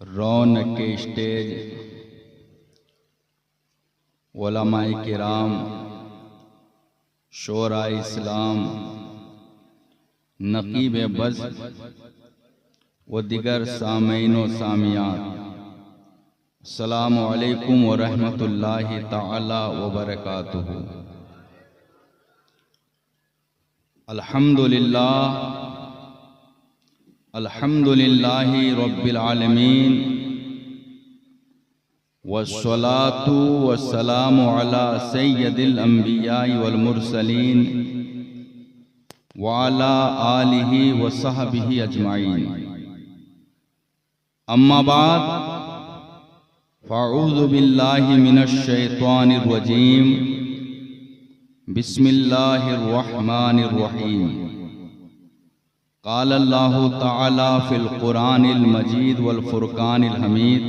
रौनक के स्टेज, उलमाए किराम, शोरा इस्लाम, नकीब बज़ व दिगर सामीन व सामियात, अस्सलामु अलैकुम व रहमतुल्लाहि तआला व बरकातुहू। अल्हम्दुलिल्लाह अल्हम्दुलिल्लाहि रब्बिल आलमीन वस्सलातु वस्सलामु अला सय्यदिल अंबिया'i वल मुरसलीन व अला आलिहि व सहबिहि अजमाइन। अम्मा बाद फ़अऊज़ु बिल्लाहि मिनश शैतानिर रजीम। बिस्मिल्लाहिर रहमानिर रहीम। क़ाल अल्लाहु तआला फ़िल क़ुरानिल मजीद वल फ़ुरक़ानिल हमीद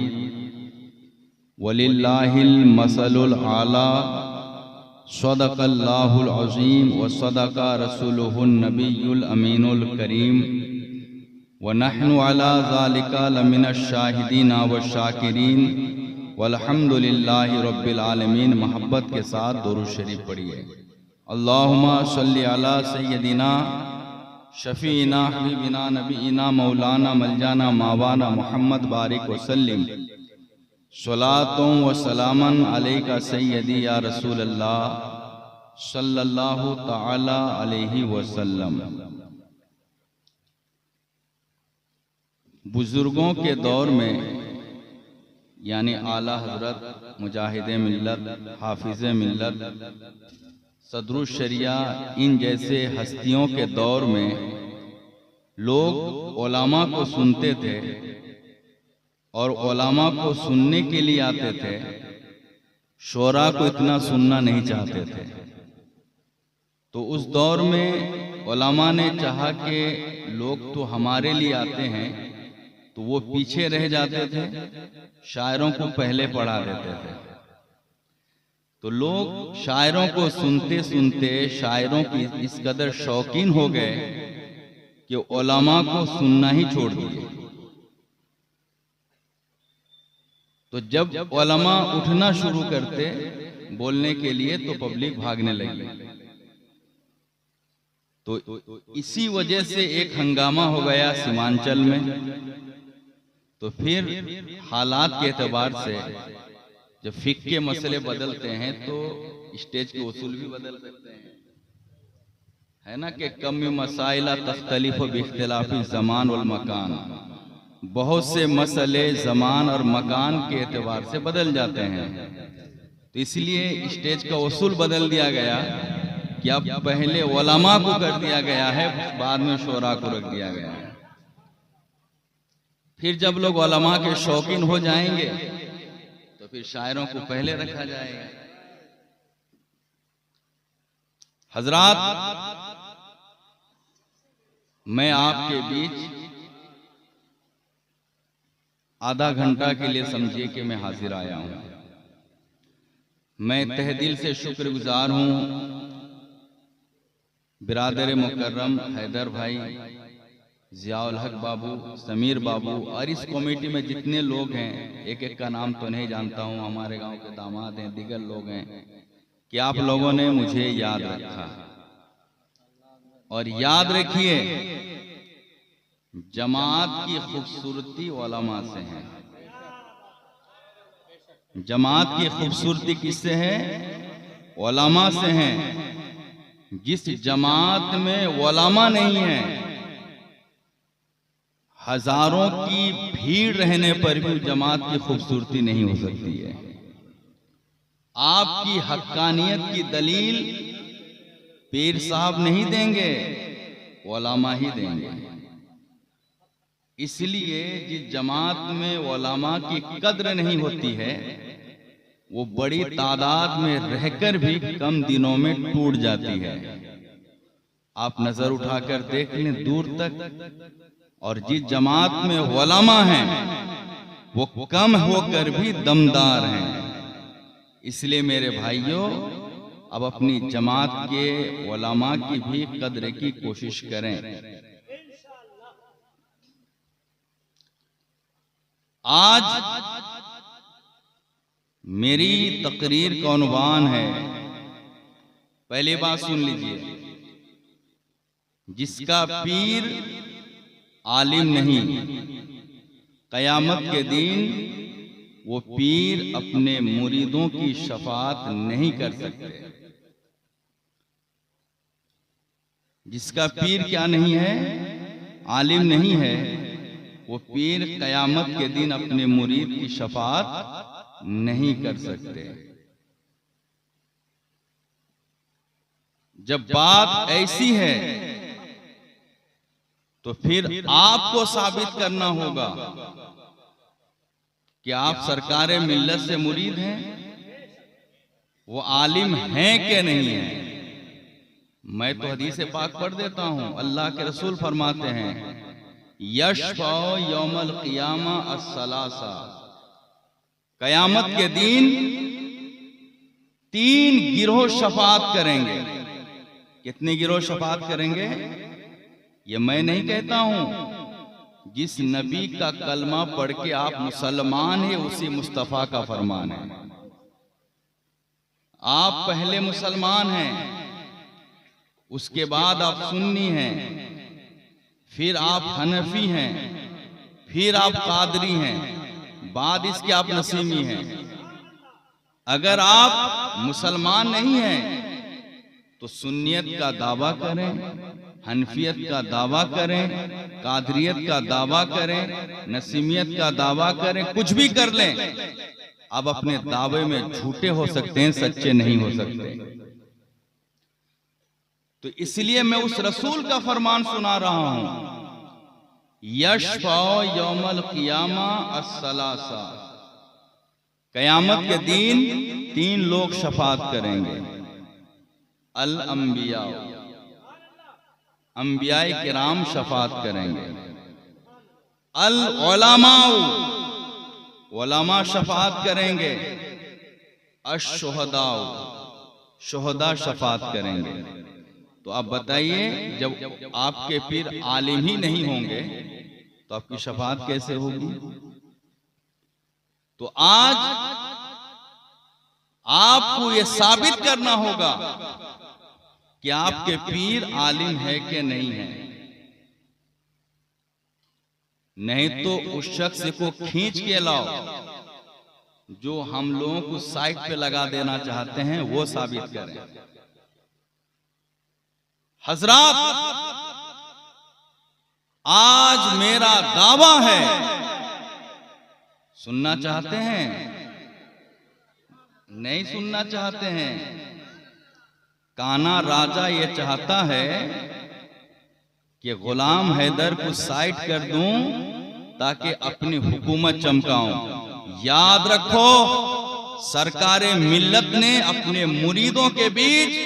वलिल्लाहिल मसलुल आला। सदक़ल्लाहुल अज़ीम व सदक़ा रसूलुहुन नबियुल अमीनुल करीम व नहनु अला ज़ालिका लमिनश शाहिदीन व शाकिरीन वल्हम्दुलिल्लाहि रब्बिल आलमीन। मोहब्बत के साथ दुरूद शरीफ पढ़िए। अल्लाहुम्मा सल्लि अला सय्यदिना शफ़ीना हबीबिना नबीना मौलाना मलजाना मावाना मुहम्मद बारिक वसल्लिम। सलातों व सलामन अलैका सय्यदी या रसूल अल्लाह सल्लल्लाहु तआला अलैहि वसल्लम। बुजुर्गों के दौर में यानी आला हजरत मुजाहिदे मिल्लत, हाफिज़े मिल्लत, सदरुश शरिया, इन जैसे हस्तियों के दौर में लोग उलमा को सुनते थे और उलमा को सुनने के लिए आते थे, शोरा को इतना सुनना नहीं चाहते थे। तो उस दौर में उलमा ने चाहा कि लोग तो हमारे लिए आते हैं, तो वो पीछे रह जाते थे, शायरों को पहले पढ़ा देते थे। तो लोग शायरों को सुनते सुनते शायरों की इस कदर शौकीन हो गए कि उलमा को सुनना ही छोड़ दिए। तो जब उलमा उठना शुरू करते बोलने के लिए तो पब्लिक भागने लगी। तो इसी वजह से एक हंगामा हो गया सीमांचल में। तो फिर हालात के एतबार से जब फिक्र के मसले बदलते हैं तो स्टेज के उसूल भी बदल सकते हैं, है ना कि कम मसाइला तख्तलिफ़ु बिख्तिलाफ़ि ज़मान वल मकान। बहुत से मसले ज़मान और मकान के एतबार से बदल जाते हैं। तो इसलिए स्टेज का उसूल बदल दिया गया कि अब पहले उलमा को कर दिया गया है, बाद में शोरा को रख दिया गया है। फिर जब लोग उलमा के शौकीन हो जाएंगे तो फिर शायरों को पहले रखा जाएगा। हजरात, मैं आपके बीच आधा घंटा के लिए समझिए कि मैं हाजिर आया हूं। मैं तहे दिल से शुक्रगुजार हूं बिरादर मुकर्रम हैदर भाई, ज़ियाउल हक बाबू, समीर बाबू और इस कमेटी में जितने लोग हैं, एक एक का नाम तो नहीं जानता हूं, हमारे गांव के दामाद हैं, दिगर लोग हैं, कि आप लोगों ने मुझे याद रखा। और याद रखिए, जमात की खूबसूरती उलमा से है। जमात की खूबसूरती किससे है? उलमा से है। जिस जमात में उलमा नहीं है, हजारों की भीड़ रहने पर भी जमात की खूबसूरती नहीं हो सकती है। आपकी हक्कानियत की दलील पीर साहब नहीं देंगे, उलमा ही देंगे। इसलिए जिस जमात में उलमा की कद्र नहीं होती है, वो बड़ी तादाद में रहकर भी कम दिनों में टूट जाती है। आप नजर उठाकर देख लें दूर तक, और जिस जमात में उलमा हैं वो कम होकर भी दमदार हैं। इसलिए मेरे भाइयों, अब अपनी जमात के उलमा की भी कद्र की कोशिश करें। आज मेरी तकरीर का उन्वान है, पहली बात सुन लीजिए, जिसका पीर आलिम नहीं, कयामत के दिन वो पीर अपने मुरीदों की शफाअत नहीं कर सकते। जिसका पीर क्या नहीं है, आलिम नहीं है, वो पीर कयामत के दिन अपने मुरीद की शफाअत नहीं कर सकते। जब बात ऐसी है तो फिर आपको साबित करना होगा कि आप सरकारे मिल्लत से मुरीद हैं, वो आलिम हैं कि नहीं है। मैं तो हदीस पाक पढ़ देता हूं, अल्लाह के रसूल फरमाते हैं यशफाउ यौमल क़ियामा अस्सलासा, कयामत के दिन 3 गिरोह शफाअत करेंगे। कितने गिरोह शफाअत करेंगे ये मैं नहीं कहता हूं, जिस नबी का कलमा पढ़ के आप मुसलमान हैं उसी मुस्तफा का फरमान है। आप पहले मुसलमान हैं, उसके बाद आप सुन्नी हैं, फिर आप हनफी हैं, फिर आप कादरी हैं, बाद इसके आप नसीमी हैं। अगर आप मुसलमान नहीं हैं तो सुन्नियत का दावा करें, हनफियत का दावा करें, कादरियत का दावा करें, नसीमियत का दावा करें, कुछ भी कर लें, अब अपने दावे में झूठे हो सकते हैं, सच्चे नहीं हो सकते। तो इसलिए मैं उस रसूल का फरमान सुना रहा हूं, यशफाउ यौमल क़ियामा अस्सलासा, कयामत के दिन 3 लोग शफाअत करेंगे। अल अंबिया, अंबियाए किराम शफाअत करेंगे। अल उलमाउ, उलमा शफाअत करेंगे। अश्शुहदाउ, शुहदा शफाअत करेंगे। तो आप बताइए, जब आपके पीर आलिम ही नहीं होंगे तो आपकी शफाअत कैसे होगी? तो आज आपको यह साबित करना होगा कि आपके पीर आलिम है कि नहीं है। नहीं तो उस शख्स को खींच के लाओ जो हम लोगों को साइड पे लगा देना चाहते हैं, वो साबित करें। हजरात, आज मेरा दावा है, सुनना चाहते हैं? नहीं सुनना चाहते हैं? काना राजा ये चाहता है कि गुलाम हैदर को साइड कर दूं ताकि अपनी हुकूमत चमकाऊं। याद रखो, सरकारे मिल्लत ने अपने मुरीदों के बीच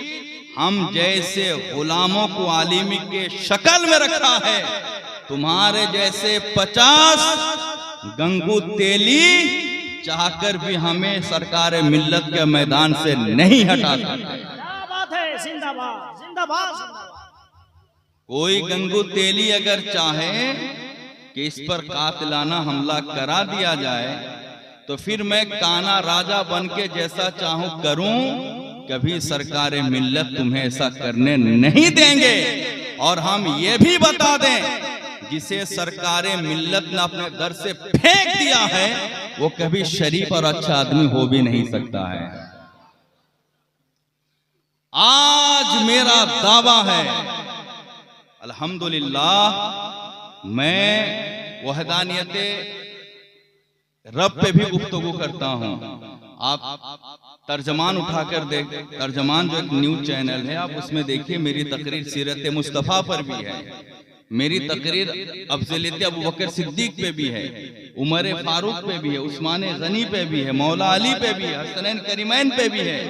हम जैसे गुलामों को आलिमी के शक्ल में रखा है। तुम्हारे जैसे 50 गंगू तेली चाहकर भी हमें सरकारे मिल्लत के मैदान से नहीं हटा सकते। जिंदाबाद जिंदाबाद। कोई गंगू तेली अगर चाहे कि इस पर कातिलाना हमला करा दिया जाए तो फिर मैं काना राजा बन के जैसा चाहूं करूं, कभी सरकारे मिल्लत तुम्हें ऐसा करने नहीं देंगे। और हम ये भी बता दें, जिसे सरकारे मिल्लत ने अपने दर से फेंक दिया है वो कभी शरीफ और अच्छा आदमी हो भी नहीं सकता है। आज मेरा दावा है, अल्हम्दुलिल्लाह, मैं वहदानियते रब पे भी गुफ्तगू करता हूं। आप तर्जमान उठाकर देख, तर्जमान जो एक न्यूज चैनल है, आप उसमें देखिए, मेरी तकरीर सीरत मुस्तफ़ा पर भी है, मेरी तकरीर अफजलियत अबू बकर सिद्दीक पे भी है, उमर फारूक पे भी है, उस्मान गनी पे भी है, मौला अली पे भी है, हसनैन करीमैन पे भी है।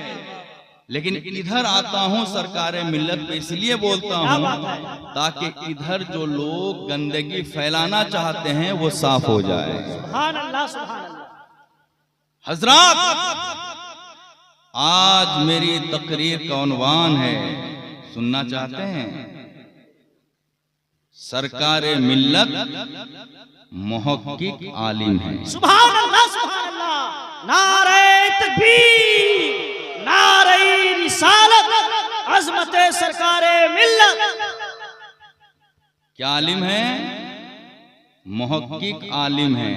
लेकिन इधर आता हूं सरकारे मिल्लत पे इसलिए बोलता हूं ताकि इधर जो लोग गंदगी फैलाना चाहते हैं वो साफ हो जाए। सुभान अल्लाह, सुभान अल्लाह। हजरात, आज मेरी तकरीर का उन्वान है, सुनना चाहते हैं? सरकारे मिल्लत मुहक्किक आलिम है। सुभान अल्लाह, सुभान अल्लाह। नारे तकबीर, नारे रिसालत, अज़मत सरकारे मिल्लत। क्या आलिम है? मुहक्किक आलिम है।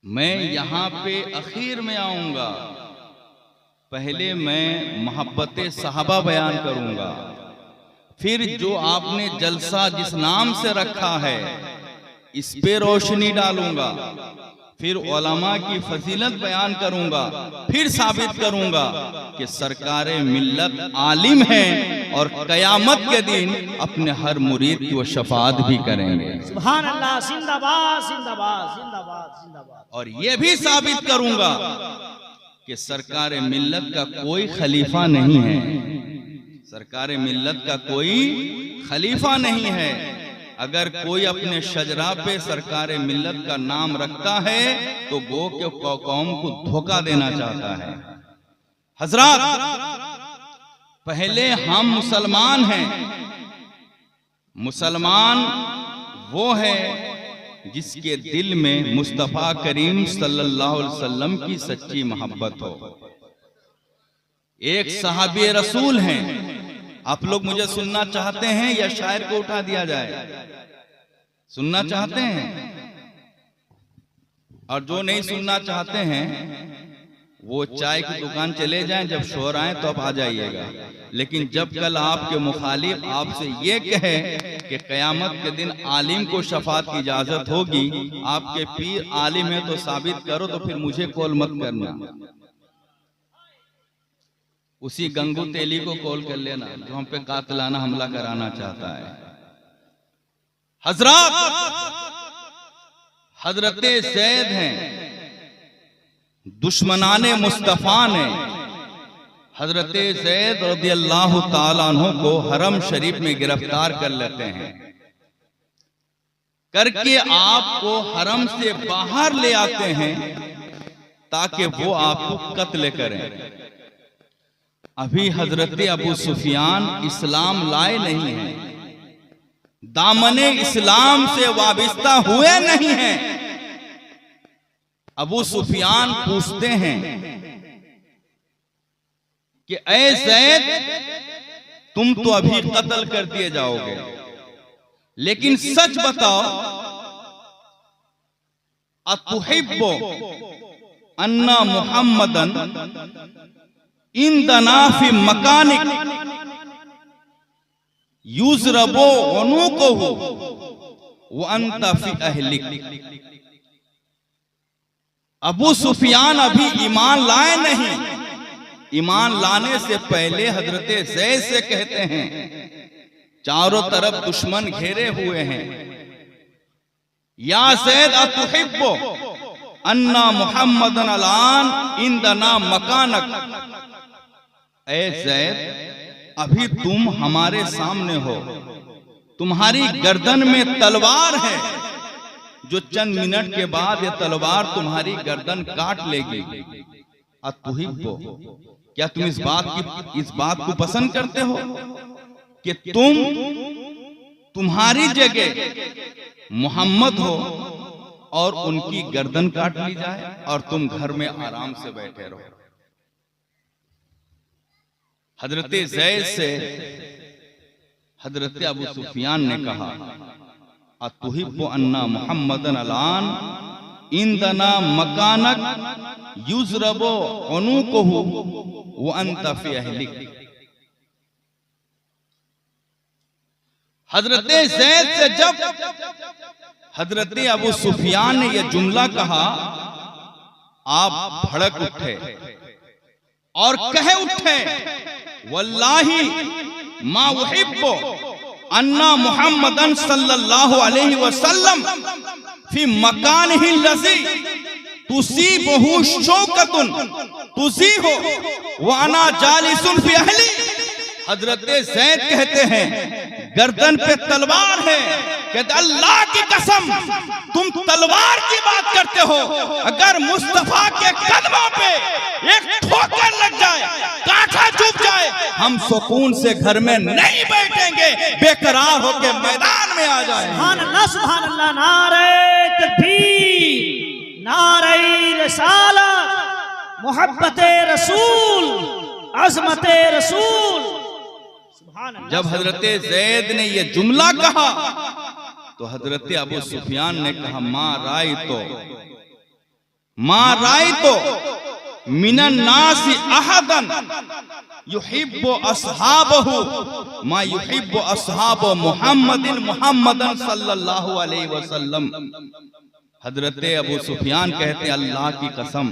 मैं यहां पे आखिर में आऊंगा, पहले मैं मोहब्बत सहाबा बयान करूंगा, फिर जो आपने जलसा जिस नाम से रखा है इस पे रोशनी डालूंगा, फिर उलमा की फजीलत बयान करूंगा, फिर साबित करूंगा कि सरकारे मिल्लत आलिम है और कयामत के दिन अपने हर मुरीद की वो शफाअत भी करेंगे। सुभान अल्लाह, जिंदाबाद जिंदाबाद जिंदाबाद जिंदाबाद। और ये भी साबित करूंगा कि सरकारे मिल्लत का कोई खलीफा नहीं है, सरकारे मिल्लत का कोई खलीफा नहीं है। अगर कोई अपने शजरा पे सरकारे मिल्लत का नाम रखता है तो गो के कौम को धोखा देना चाहता है। हजरात, पहले हम मुसलमान हैं। मुसलमान वो है जिसके दिल में मुस्तफा करीम सल्लल्लाहु अलैहि वसल्लम की सच्ची मोहब्बत हो। एक सहाबी रसूल हैं। आप लोग मुझे सुनना चाहते हैं या शायर को उठा दिया जाए? सुनना चाहते हैं? और जो नहीं सुनना चाहते हैं वो चाय की दुकान चले जाएं, जब शोर आए तो आप आ जाइएगा। लेकिन जब कल आपके मुखालिफ आपसे ये कहे कि कयामत के दिन आलिम को शफाअत की इजाजत होगी, आपके पीर आलिम है तो साबित करो, तो फिर मुझे कॉल मत करना, उसी गंगू तेली को कॉल कर लेना जो हम पे कातिलाना हमला कराना चाहता है। हजरत, हजरते ज़ैद हैं, दुश्मनाने मुस्तफा ने हजरते ज़ैद रज़ियल्लाहु ताला अन्हु को हरम शरीफ में गिरफ्तार कर लेते हैं, करके आपको हरम से बाहर ले आते हैं ताकि वो आपको कत्ल करें। अभी हजरत अबू सुफियान इस्लाम लाए नहीं हैं, दामने इस्लाम से वाबिस्ता हुए नहीं हैं। अबू सुफियान पूछते हैं कि ऐ ज़ैद, तुम तो अभी कत्ल कर दिए जाओगे, लेकिन सच बताओ, अतुहिब्बु अन्ना मुहम्मदन इंदना फी मकानिक युज़रबो उनुक़ुहु व अंता फी अहलिक। अबू सुफियान अभी ईमान लाए नहीं, ईमान लाने से पहले हजरत ज़ैद से कहते हैं, चारों तरफ दुश्मन घेरे हुए हैं, या ज़ैद अतुहिब्बु अन्ना मुहम्मदन अलान इंदना मकानक। ऐ ज़ैद, अभी तुम हमारे सामने हो, तुम्हारी गर्दन में तलवार है, जो चंद मिनट के बाद ये तलवार तुम्हारी गर्दन काट लेगी। अतुहिब्बु, क्या तुम इस बात को पसंद करते हो कि तुम्हारी जगह मोहम्मद हो और उनकी गर्दन काट ली जाए और तुम घर में आराम से बैठे रहो? हजरत ज़ैद से हजरत अबू सुफियान ने कहा, अतुहिब्बु अन्ना मुहम्मदन अलान इंदना मकानक युज़रबु उनुक़ुहु व अंता फी अहलिक। हजरत ज़ैद से जब हजरत अबू सुफियान ने यह जुमला कहा, आप भड़क उठे और कहे उठे, वल्लाही मा उहिब्बु अन्ना मुहम्मदन सल्लल्लाहु अलैहि वसल्लम फी मकानिही लज़ी तुसीबुहु शौकतुन तुज़ीहु व अना जालिसुन फी अहली। हजरत ज़ैद कहते हैं, गर्दन पे तलवार है। कहते अल्लाह की कसम तुम तलवार की बात करते हो, अगर मुस्तफा के कदमों पे एक ठोकर लग जाए, कांटा चुभ जाए, हम सुकून से घर में नहीं बैठेंगे, बेकरार होकर मैदान में आ जाए। सुभान अल्लाह, सुभान अल्लाह। नारे तकबीर, नारे रिसालत, मोहब्बते रसूल, अज़मते रसूल। सुभान अल्लाह। जब हजरत ज़ैद ने ये जुमला कहा तो हजरत अबू सुफियान ने कहा मा रायतो मिनन नासी अहदन युहिब्बु अस्हाबहु मा युहिब्बु अस्हाबु मुहम्मदन सल्लल्लाहु अलैहि वसल्लम। हजरत अबू सुफियान कहते अल्लाह की कसम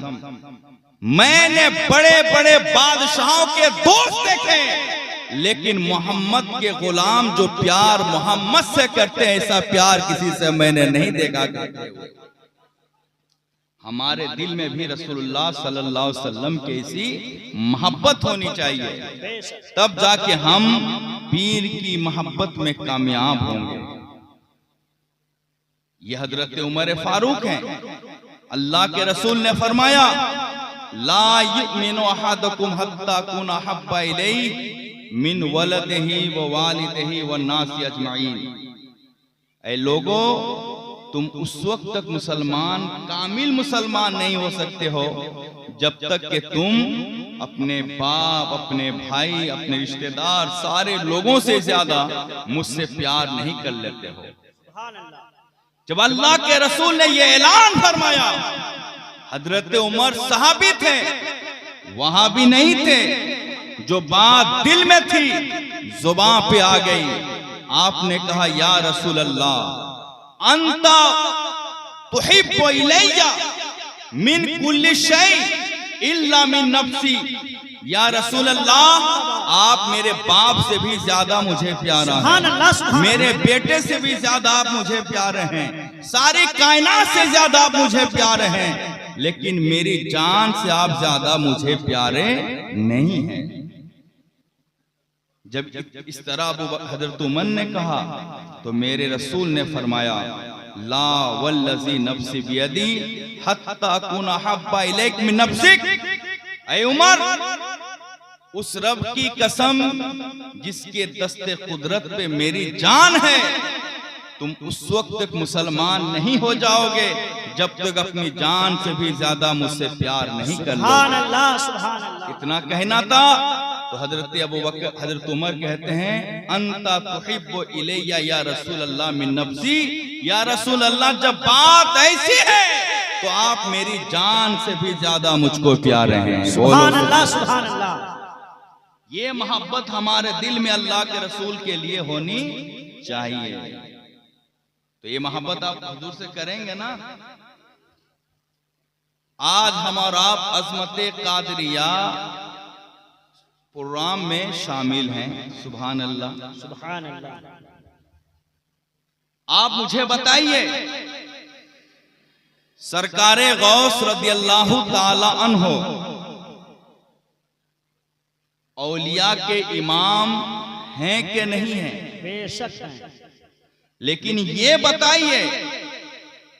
मैंने बड़े बड़े बादशाहों के दोस्त देखे, लेकिन मोहम्मद के गुलाम जो प्यार मोहम्मद से करते हैं, ऐसा प्यार किसी से मैंने नहीं देखा करते हुए। हमारे दिल में भी रसूलुल्लाह सल्लल्लाहु अलैहि वसल्लम की ऐसी मोहब्बत होनी चाहिए, तब जाके हम पीर की मोहब्बत में कामयाब होंगे। ये हजरत उमर फारूक हैं। अल्लाह के रसूल ने फरमाया ला युमिनु अहदुकुम हत्ता कुना हब्बा इलैहि मिन वलदिही व वालिदिही व नासी अजमाइन। ऐ लोगो, तुम उस वक्त तक मुसलमान, कामिल मुसलमान नहीं हो सकते हो जब तक कि तुम अपने बाप, अपने भाई, अपने रिश्तेदार, सारे लोगों से ज्यादा मुझसे प्यार नहीं कर लेते हो। सुभान अल्लाह। जब अल्लाह के रसूल ने यह ऐलान फरमाया, हजरत उमर सहाबी थे, वहां भी नहीं थे, जो बात दिल में थी जुबान पे आ गई। आपने कहा या रसूल अल्लाह अंता तुहिब्बु इलैया मिन कुल्ली शै इल्ला मिन नफ्सी। या रसूल अल्लाह, आप मेरे बाप से भी ज्यादा मुझे प्यारा हैं, मेरे बेटे से भी ज्यादा आप मुझे प्यारे हैं, सारी कायनात से ज्यादा आप मुझे प्यारे हैं, लेकिन मेरी जान से आप ज्यादा मुझे प्यारे नहीं हैं। जब इस तरह हजरत उमर ने कहा तो मेरे रसूल ने फरमाया ला वल्लज़ी नफ्सी बियदी हत्ता कुना हब्बा इलैक मिन नफ्सिक। ऐ उमर, उस रब की कसम जिसके दस्ते कुदरत पे मेरी जान है, तुम उस वक्त तक मुसलमान नहीं हो जाओगे जब तक अपनी जान से भी ज्यादा मुझसे प्यार नहीं कर लोगे। सुभान अल्लाह, सुभान अल्लाह। इतना कहना था तो हजरत उमर कहते हैं अंता तुहिब्बु इलैया या रसूल अल्लाह मिन नफ्सी। या रसूल अल्लाह, जब बात ऐसी है तो आप मेरी जान से भी ज्यादा मुझको प्यारे हैं। सुभान अल्लाह, सुभान अल्लाह। ये मोहब्बत हमारे दिल में अल्लाह के रसूल के लिए होनी चाहिए। तो ये मोहब्बत आप हुजूर से करेंगे ना। आज हम और आप अज़मते कादरिया प्रोग्राम में शामिल हैं। सुभान अल्लाह, सुभान अल्लाह। आप मुझे बताइए, सरकारे गौस रदियल्लाहु ताला अन्हो औलिया के इमाम हैं कि नहीं हैं? बेशक हैं। लेकिन ये बताइए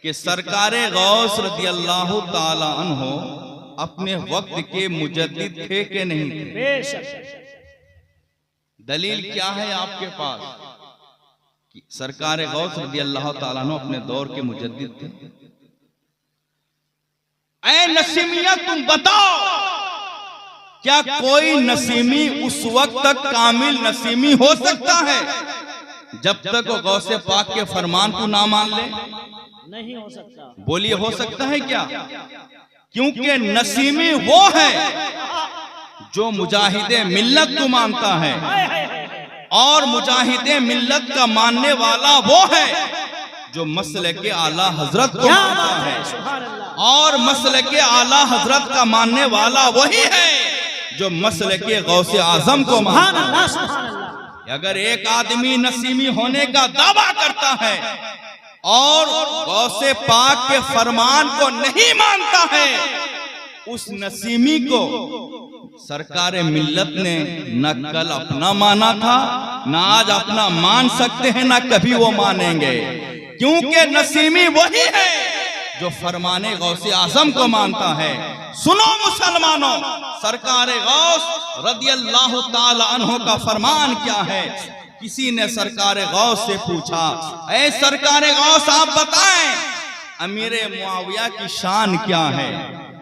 कि सरकारे गौस रदियल्लाहु ताला अन्हो अपने वक्त के मुजद्दिद थे कि नहीं थे? बेशक। दलील क्या है आपके पास कि सरकारे गौस रदियल्लाहु ताला अन्हो अपने दौर के मुजद्दिद थे? ऐ नसीमिया, तुम बताओ, क्या कोई नसीमी उस वक्त तक कामिल नसीमी हो सकता है जब तक वो गौसे पाक के फरमान को ना मान ले? नहीं हो सकता। बोलिए, हो सकता है क्या? क्योंकि नसीमी वो है जो मुजाहिदे मिल्लत को मानता है, और मुजाहिदे मिल्लत का मानने वाला वो है जो मसले के आला हजरत को मानता है, और मसले के आला हजरत का मानने वाला वही है जो मसले के गौसे आजम को मानता है। अगर एक आदमी नसीमी होने का दावा करता है और गौसे पाक के फरमान को नहीं मानता है, उस नसीमी को सरकार मिल्लत ने न कल अपना माना था, न आज अपना मान सकते हैं, न कभी वो मानेंगे, क्योंकि नसीमी वही है जो फरमाने गौसे आजम को मानता है। सुनो मुसलमानों, सरकार गौस रदियल्लाहु ताला अन्हु का फरमान क्या है। किसी ने सरकार गौस से पूछा, ऐ सरकार गौस आप बताएं अमीर मुआविया की शान क्या है,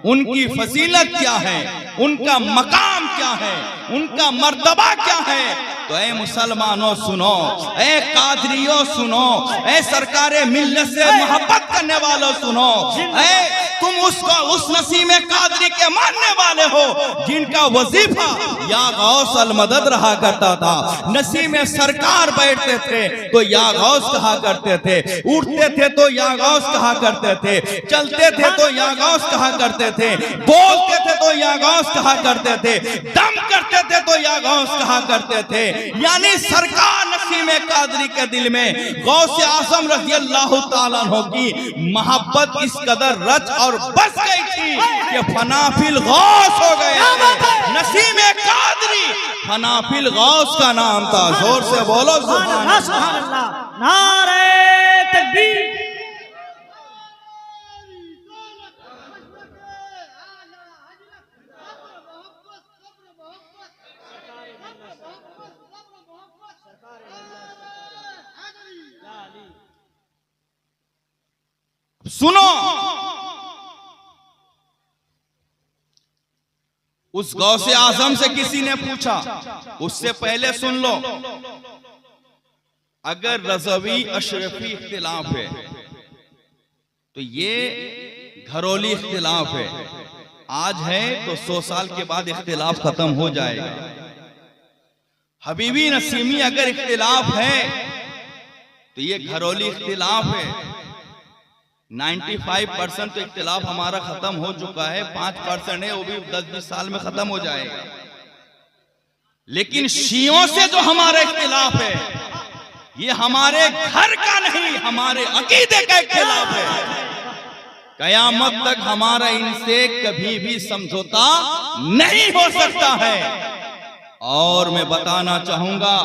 उनकी फजीलत क्या है, उनका मकाम क्या है, उनका मर्तबा क्या है। तो ऐ मुसलमानों सुनो, ऐ कादरियों सुनो, ऐ सरकारे मिल्लत से मोहब्बत करने वालों सुनो, ऐ तुम उसको उस नसीम कादरी के मानने वाले हो जिनका वजीफा या गौस अल मदद रहा करता था। नसीम सरकार बैठते थे तो या गौस कहा करते थे, उठते थे तो या गौस कहा करते थे, चलते थे तो या गौस कहा करते थे, बोलते थे तो या गौस कहा करते थे, दम करते थे तो या गौस कहा करते थे। यानी सरकार नसीम कादरी के दिल में गौसे आजम रज़ियल्लाहु ताला अन्हु की मोहब्बत इस कदर रच और बस गई थी कि फनाफिल गौस हो गए। नसीम कादरी फनाफिल गौस का नाम था। जोर से बोलो सुभान अल्लाह। नारे तकबीर। सुनो, उस गौसे आजम से किसी ने पूछा, उससे पहले सुन लो, अगर रज़वी अशरफी इख्तिलाफ है तो ये घरोली इख्तिलाफ है, आज है तो 100 साल के बाद इख्तिलाफ खत्म हो जाएगा। हबीबी नसीमी अगर इख्तिलाफ है तो ये घरोली इख्तिलाफ है। 95% तो इख्तिलाफ हमारा खत्म हो चुका है, 5% है वो भी 10-20 साल में खत्म हो जाएगा। लेकिन शियों से जो हमारा इख्तिलाफ है ये हमारे घर का नहीं, हमारे अकीदे का इख्तिलाफ है। कयामत तक हमारा इनसे कभी भी समझौता नहीं हो सकता है। और मैं बताना चाहूंगा,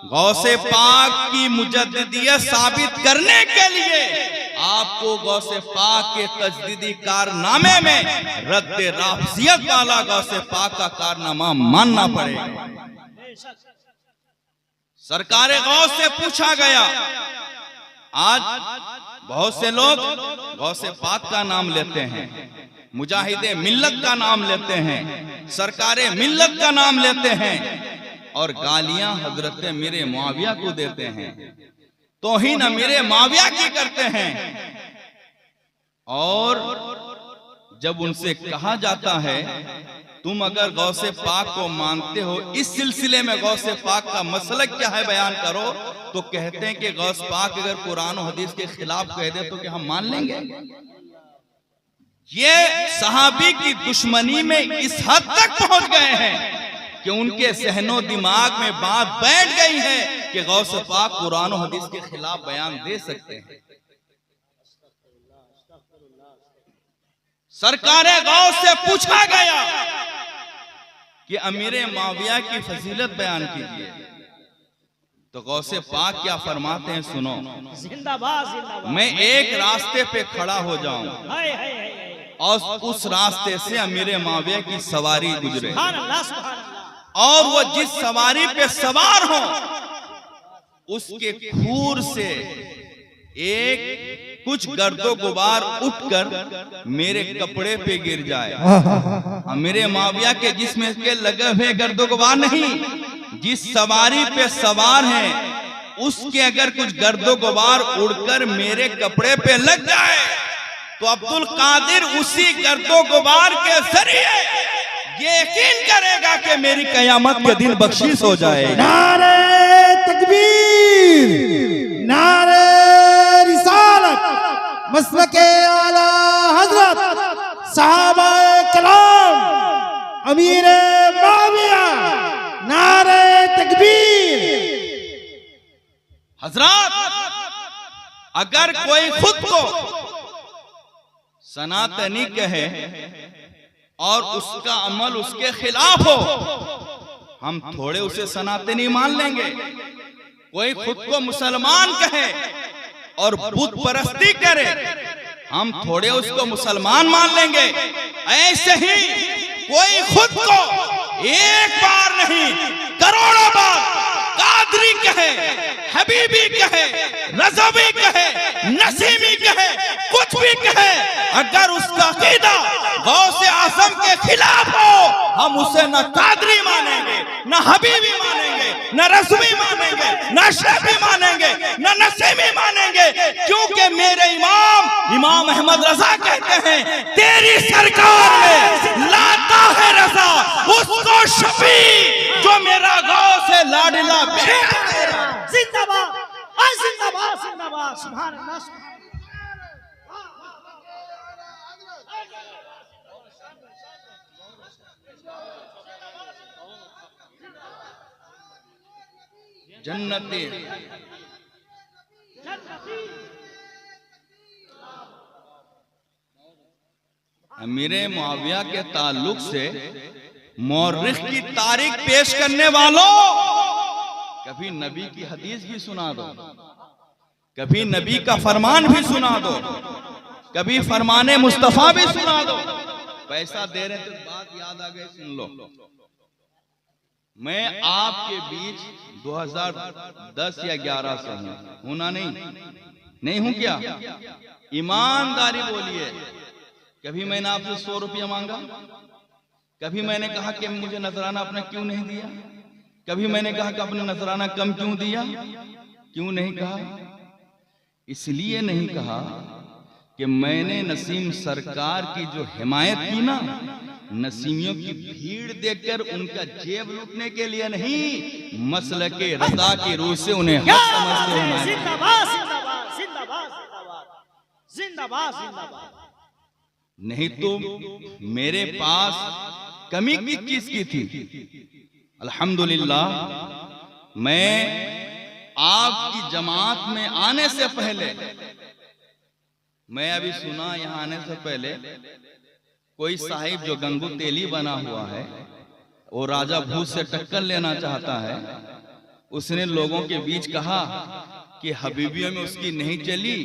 गौसे पाक की मुजद्दिदियत साबित करने के लिए आपको गौसे पाक के तजदीदी कारनामे में रद्द राफजियत वाला गौसे पाक का कारनामा मानना पड़ेगा। सरकारे गौस से पूछा गया, आज बहुत से लोग गौसे पाक का नाम लेते हैं, मुजाहिदे मिल्लत का नाम लेते हैं, सरकारे मिल्लत का नाम लेते हैं और गालियां हजरत मीर मुआविया को देते हैं, तौहीन अमीर मुआविया की करते हैं। और जब उनसे कहा जाता है तुम अगर गौसे पाक को मानते हो, इस सिलसिले में गौसे पाक का मसलक क्या है बयान करो, तो कहते हैं कि गौस पाक अगर कुरान और हदीस के खिलाफ कह दे तो क्या हम मान लेंगे? ये सहाबी की दुश्मनी में इस हद तक पहुंच गए हैं कि उनके सहनो दिमाग में बात बैठ गई है कि गौसे पाक कुरान और हदीस के खिलाफ बयान दे सकते हैं। सरकारे गौस से पूछा गया कि अमीर मुआविया की फजीलत बयान कीजिए, तो गौसे पाक क्या फरमाते हैं, सुनो। जिंदाबाद जिंदाबाद। मैं एक रास्ते पे खड़ा हो जाऊं और उस रास्ते से अमीर मुआविया की सवारी गुजरे और वो जिस सवारी पे सवार हो उसके खूर से एक कुछ गर्दो गुबार उठकर मेरे कपड़े पे गिर जाए। मेरे मुआविया के जिस्म के लगे हुए गर्दो गुबार नहीं, जिस सवारी पे सवार है उसके अगर कुछ गर्दो गुबार उड़कर मेरे कपड़े पे लग जाए तो अब्दुल कादिर उसी गर्दो गुबार के जरिए ये यकीन करेगा कि मेरी कयामत के दिन बख्शीश हो जाएगी। नारे तकबीर, नारे रिसालत, मसलके आला हजरत सहाबाए कलाम, अमीर मुआविया, नारे तकबीर। हजरत, अगर कोई खुद को सनातनी कहे और उसका अमल उसके खिलाफ हो, हम थोड़े उसे सनातनी मान लेंगे। कोई खुद को मुसलमान कहे और बुत परस्ती करे, हम थोड़े उसको मुसलमान मान लेंगे। ऐसे ही कोई खुद को एक बार नहीं करोड़ों बार कादरी कहे, हबीबी कहे, रज़वी कहे, नसीमी कहे, कुछ भी कहे, अगर उसका अकीदा गौसे आज़म के खिलाफ हो, हम उसे न कादरी मानेंगे, न हबीबी मानेंगे, न रज़वी मानेंगे, न शफी मानेंगे, न नसीमी मानेंगे, क्योंकि मेरे इमाम अहमद रजा कहते हैं, तेरी सरकार में लाता है रजा उसको शफी जो मेरा गौसे लाडला जिंदाबाद, जिंदाबाद, जिंदाबाद, सुभान अल्लाह। जन्नती अमीरे मुआविया के ताल्लुक से मौरिख की तारीख पेश करने वालों, कभी नबी की हदीस भी सुना दो, कभी नबी का फरमान भी सुना दो, कभी फरमाने मुस्तफा भी सुना दो। पैसा दे रहे तो बात याद आ गई, सुन लो। मैं आपके बीच 2010 या 11 से हूं, होना नहीं हूं क्या? ईमानदारी बोलिए, कभी मैंने आपसे 100 रुपया मांगा? कभी मैंने कहा कि मुझे नजराना अपना क्यों नहीं दिया? कभी मैंने कहा कि अपने नजराना कम क्यों दिया? क्यों नहीं कहा? इसलिए नहीं कहा कि मैंने नसीम सरकार की जो हिमायत की ना, नसीमियों की भीड़ देखकर उनका जेब लूटने के लिए नहीं, मसले के रजा की रूह से उन्हें हक समझते हैं। जिंदाबाद, जिंदाबाद, जिंदाबाद, जिंदाबाद, जिंदाबाद, जिंदाबाद। नहीं तो मेरे पास कमी किस चीज की थी? अल्हम्दुलिल्लाह, मैं आपकी जमात में आने से पहले, मैं अभी सुना यहाँ आने से पहले कोई साहिब जो गंगू तेली बना हुआ है, वो राजा भूत से टक्कर लेना चाहता है। उसने लोगों के बीच कहा कि हबीबियों में उसकी नहीं चली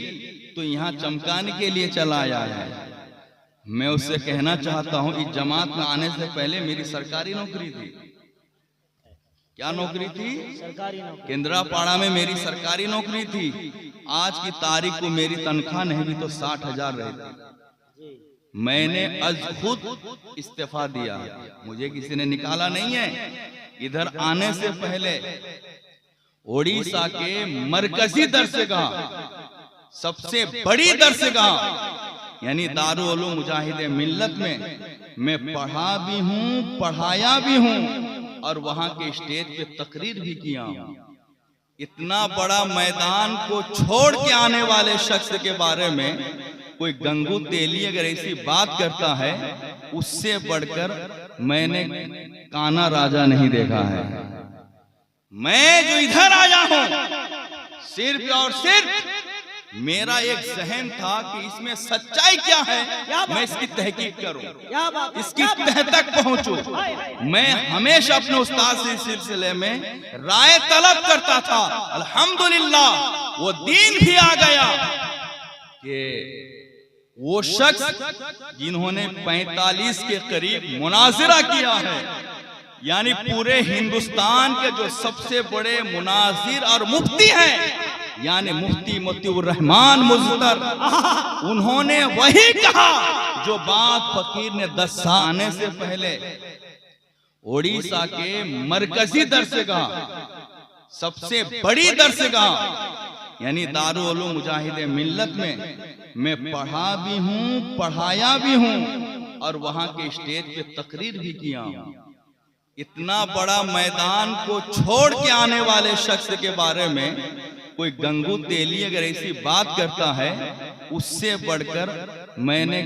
तो यहाँ चमकाने के लिए चला आया है। मैं उससे कहना चाहता हूँ, इस जमात में आने से पहले मेरी सरकारी नौकरी थी। क्या नौकरी थी? सरकारी नौकरी। केंद्रापाड़ा में मेरी सरकारी नौकरी थी। आज की तारीख को मेरी तनख्वाह नहीं भी तो 60,000 रहती। मैंने आज खुद इस्तीफा दिया, मुझे किसी ने निकाला नहीं है। इधर आने से पहले ओडिशा के मरकजी दरसगाह, सबसे बड़ी दरसगाह यानी दारुल उलूम मुजाहिदे मिल्लत में मैं पढ़ा भी हूँ, पढ़ाया भी हूँ और वहां के स्टेज पे तकरीर भी किया हूँ। इतना बड़ा मैदान को छोड़ के आने वाले शख्स के बारे में कोई गंगू तेली अगर ऐसी बात करता है, उससे बढ़कर मैंने काना राजा नहीं देखा है। मैं जो इधर आया हूं, सिर्फ और सिर्फ मेरा एक जहन था कि इसमें सच्चाई क्या है, मैं इसकी तहकीक करूं, इसकी तह तक पहुंचूं। मैं हमेशा अपने उस्ताद से इस सिलसिले में राय तलब करता था। अल्हम्दुलिल्लाह वो दिन भी आ गया कि वो शख्स जिन्होंने 45 के करीब मुनाजिरा किया है, यानी पूरे हिंदुस्तान के जो सबसे बड़े मुनाजिर और मुफ्ती हैं, यानी मुफ्ती मोतीउर रहमान मुज़्ज़र, उन्होंने वही कहा जो बात फकीर ने 10 साल आने से पहले ओडिशा के मरकजी दरसगाह, सबसे बड़ी दरसगाह यानी दारुल उलूम मुजाहिदे मिल्लत में मैं पढ़ा भी हूँ, पढ़ाया भी हूँ और वहां के स्टेज पे तकरीर भी किया हूँ। इतना बड़ा मैदान को छोड़ के आने वाले शख्स के बारे में कोई गंगू तेली अगर ऐसी बात करता है, उससे बढ़कर मैंने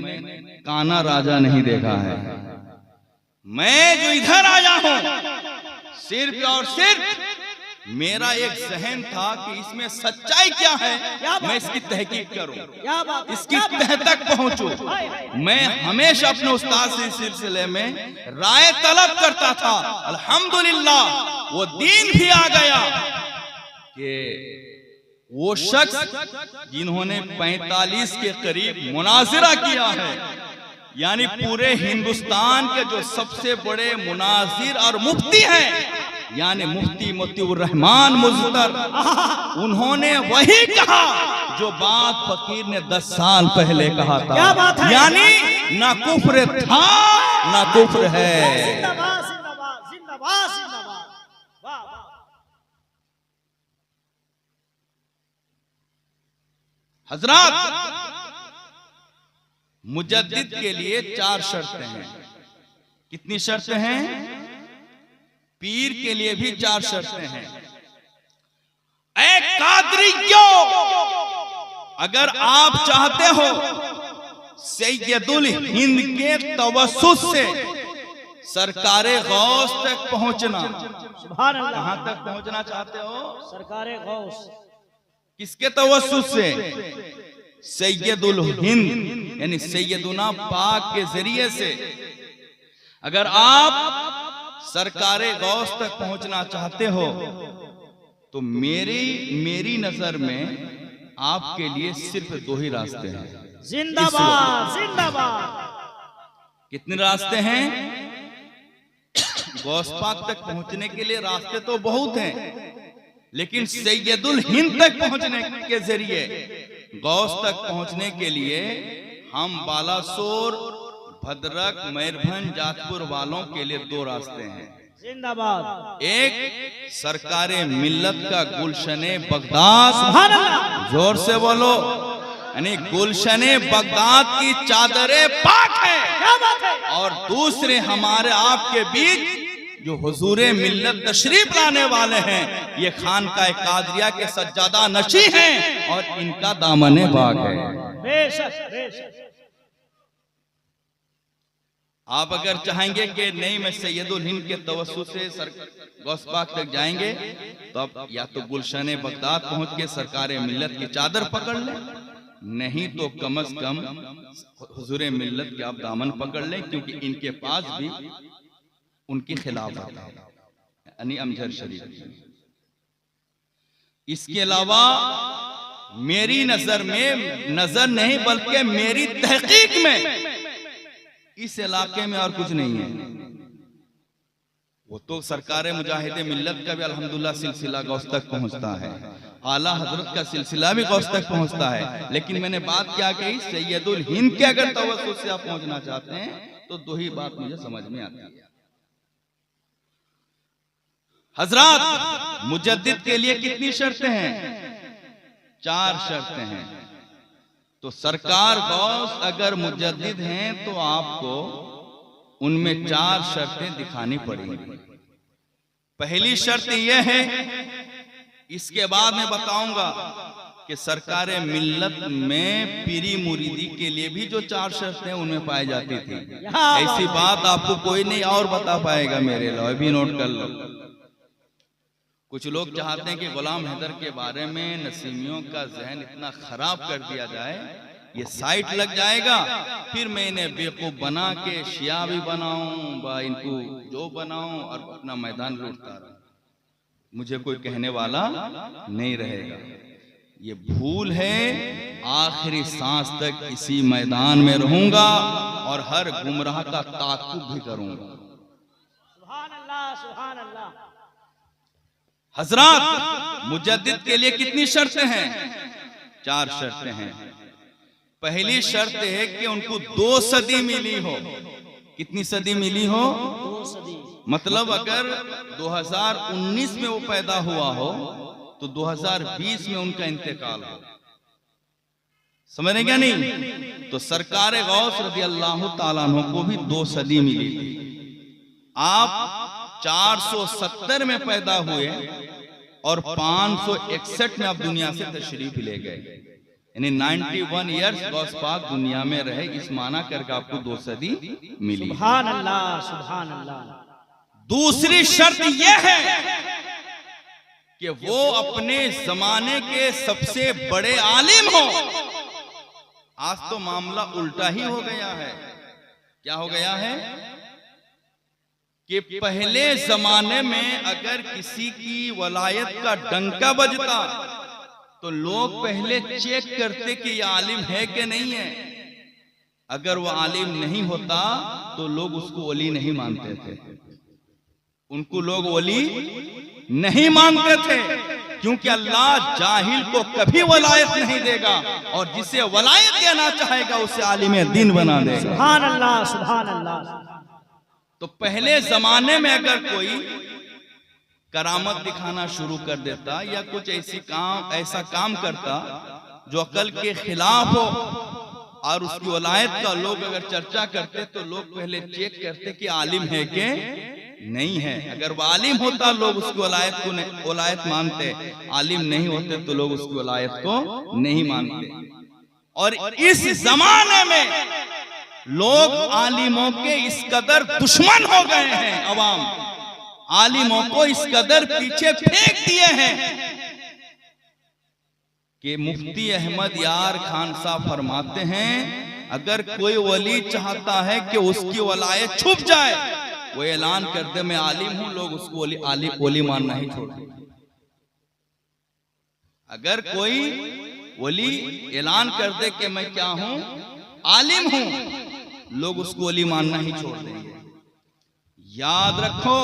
काना राजा नहीं देखा है। मैं जो इधर आया हूं, सिर्फ और सिर्फ मेरा एक जहन था कि इसमें सच्चाई क्या है, मैं इसकी तहकीक करूं, क्या बात है, इसकी क्या बात तह तक पहुंचूं। मैं हमेशा अपने उस्ताद से इस सिलसिले में राय तलब करता था। अल्हम्दुलिल्लाह वो दिन भी आ गया कि वो शख्स जिन्होंने 45 के करीब मुनाजिरा किया है, यानी पूरे हिंदुस्तान के जो सबसे बड़े मुनाजिर और मुफ्ती हैं, यानी मुफ्ती मोतीउर रहमान मुज़्तर, उन्होंने वही कहा जो बात फकीर ने 10 साल पहले कहा था। क्या बात है? यानी ना कुफ्र था ना कुफ्र है। जिंदाबाद जिंदाबाद जिंदाबाद जिंदाबाद। वाह वाह। हजरात, मुजद्दिद के लिए 4 शर्तें हैं। कितनी शर्तें हैं? पीर के लिए भी 4 शर्तें हैं। ऐ कादरियों, अगर आप चाहते हो सैयदुल हिंद के तवस्सुत से सरकारे गौस तक पहुंचना, सुभान अल्लाह। कहां तक पहुंचना चाहते हो? सरकारे गौस। किसके तवस्सुत से? सैयदुल हिंद यानी सैयदुना पाक के जरिए से। अगर आप सरकारे गौस तक पहुंचना चाहते हो तो मेरी नजर में आपके लिए सिर्फ 2 ही रास्ते हैं। जिंदाबाद जिंदाबाद। कितने रास्ते हैं? गौस पाक तक पहुंचने के लिए रास्ते तो बहुत हैं, लेकिन सैयदुल हिंद तक पहुंचने के जरिए गौस तक पहुंचने के लिए हम बालासोर, भद्रक, मयूरभंज, जाजपुर वालों के लिए 2 रास्ते हैं। जिंदाबाद। एक सरकारे मिल्लत का गुलशने बगदाद, सुभान अल्लाह। जोर से बोलो, यानी गुलशने बगदाद की चादरें पाक है। क्या बात है? और दूसरे हमारे आपके बीच जो हुजूरे मिल्लत तशरीफ लाने वाले हैं, ये खानकाए कादरिया के सज्जादा नशी हैं और इनका दामने बाग है। बेशक बेशक। आप अगर चाहेंगे कि नहीं मैं सैयदुल हिंद के तवस्सुत से गौस पाक तक जाएंगे, तो आप या तो गुलशन बगदाद पहुंच के सरकारे मिल्लत की चादर पकड़ लें, नहीं तो कम से कम हुजूरे मिल्लत के आप दामन पकड़ लें, क्योंकि इनके पास भी उनके खिलाफ आता है, यानी अमजद शरीफ। इसके अलावा मेरी नजर में, नजर नहीं बल्कि मेरी तहकीक में, इस इलाके में और कुछ नहीं है। वो तो सरकारे मुजाहिदे मिल्लत का भी अल्हम्दुलिल्लाह सिलसिला गौस तक पहुंचता है, आला हजरत का सिलसिला भी गौस तक पहुंचता है, लेकिन मैंने बात क्या कही, सैयदुल हिंद के अगर तवस्सुत से आप पहुंचना चाहते हैं तो 2 ही बात मुझे समझ में आती है। हजरात, मुजद्दिद के लिए कितनी शर्तें हैं? 4 शर्तें हैं। तो सरकार गौस अगर मुजद्दिद हैं तो आपको उनमें 4 शर्तें दिखानी पड़ेंगी। पहली शर्त यह है, इसके बाद मैं बताऊंगा कि सरकारे मिल्लत में पीरी मुरीदी के लिए भी जो 4 शर्तें उनमें पाई जाती थी, ऐसी बात आपको कोई नहीं और बता पाएगा मेरे लिए, भी नोट कर लो। कुछ लोग चाहते हैं कि गुलाम हैदर के बारे में नसीमियों का जहन इतना खराब कर दिया जाए, ये साइट लग जाएगा, फिर मैं इन्हें बेवकूफ बना के शिया भी बनाऊं, इनको जो बनाऊं और अपना मैदान लूटता रहूं, मुझे कोई कहने वाला नहीं रहेगा। ये भूल है। आखिरी सांस तक इसी मैदान में रहूंगा और हर गुमराह का ताक़ुब भी करूंगा। सुभान अल्लाह सुभान अल्लाह। हजरात, मुजद्दिद के लिए कितनी शर्तें हैं? 4 शर्तें हैं। पहली शर्त है कि उनको 2 सदी मिली हो। कितनी सदी मिली हो? 2 सदी। मतलब अगर 2019 में वो पैदा हुआ हो तो 2020 में उनका इंतकाल हो। समझ रहे क्या नहीं? तो सरकारे गौस रज़ी अल्लाह ताला अन्हु को भी 2 सदी मिली थी। आप 470 में पैदा हुए और 561 में आप दुनिया से तशरीफ ले गए, यानी 91 ईयर्स गौस पाक दुनिया में रहे। इस माना करके आपको 2 सदी मिली। सुभान अल्लाह सुभान अल्लाह। दूसरी शर्त यह है कि वो अपने जमाने के सबसे बड़े आलिम हो। आज तो मामला उल्टा ही हो गया है। क्या हो गया है कि पहले जमाने में अगर किसी की वलायत का डंका बजता तो लोग पहले चेक करते कि ये आलिम है कि नहीं है। अगर वो आलिम नहीं होता तो लोग उसको वली नहीं मानते थे, उनको लोग वली नहीं मानते थे, क्योंकि अल्लाह जाहिल को कभी वलायत नहीं देगा और जिसे वलायत देना चाहेगा उसे आलिम दीन बना देगा। सुभान अल्लाह, सुभान अल्लाह। तो पहले जमाने में अगर कोई करामत दिखाना शुरू कर देता या कुछ ऐसा काम करता जो अकल के खिलाफ हो और उसकी वलायत का लोग अगर चर्चा करते तो लोग पहले चेक करते कि आलिम है कि नहीं है। अगर वो आलिम होता लोग उसकी वलायत मानते, आलिम नहीं होते तो लोग उसकी वलायत को नहीं मानते। और इस जमाने में लोग आलिमों के इस कदर दुश्मन हो गए हैं, अवाम आलिमों को इस कदर पीछे फेंक दिए हैं कि मुफ्ती अहमद यार खान साहब फरमाते हैं अगर कोई वली चाहता है कि उसकी वलायत छुप जाए वो ऐलान कर दे मैं आलिम हूं, लोग उसको वली मानना ही छोड़ दें। अगर कोई वली ऐलान कर दे कि मैं क्या हूं, आलिम हूं, लोग उसको वली मानना ही छोड़ देंगे। याद रखो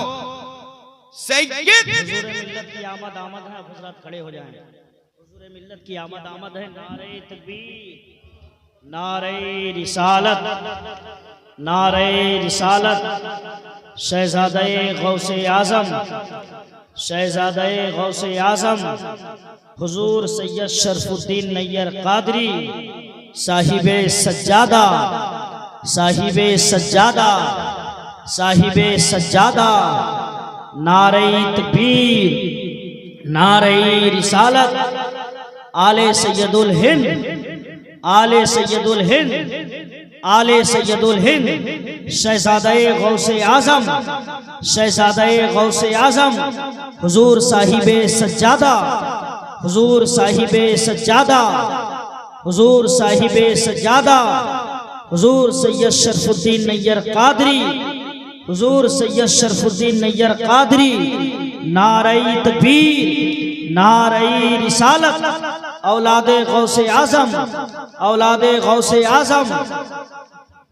सैयद हुजूर मिल्लत की आमद आमद है। हजरत खड़े हो जाएं। हुजूर मिल्लत की आमद आमद है। नारे तकबीर, नारे रिसालत, नारे रिसालत। शहजादे गौसे आजम, शहजादे गौसे आजम हुजूर सैयद शरफुद्दीन नैयर कादरी साहिबे सज्जादा, साहिबे सज्जादा, साहिबे सज्जादा। नारे तकबीर, नारे रिसालत। आले सैयदुल हिंद, आले सैयदुल हिंद, आले सैयदुल हिंद। शहजादे गौसे आजम, शहजादे गौसे आजम हुजूर साहिबे सज्जादा, हुजूर साहिबे सज्जादा, हुजूर साहिबे सज्जादा। हुजूर सैयद शरफुद्दीन नैयर कादरी, हुजूर सैयद शरफुद्दीन नैयर कादरी। नारे तकबीर, नारे रिसालत। औलादे गौसे आजम, औलादे गौसे आजम।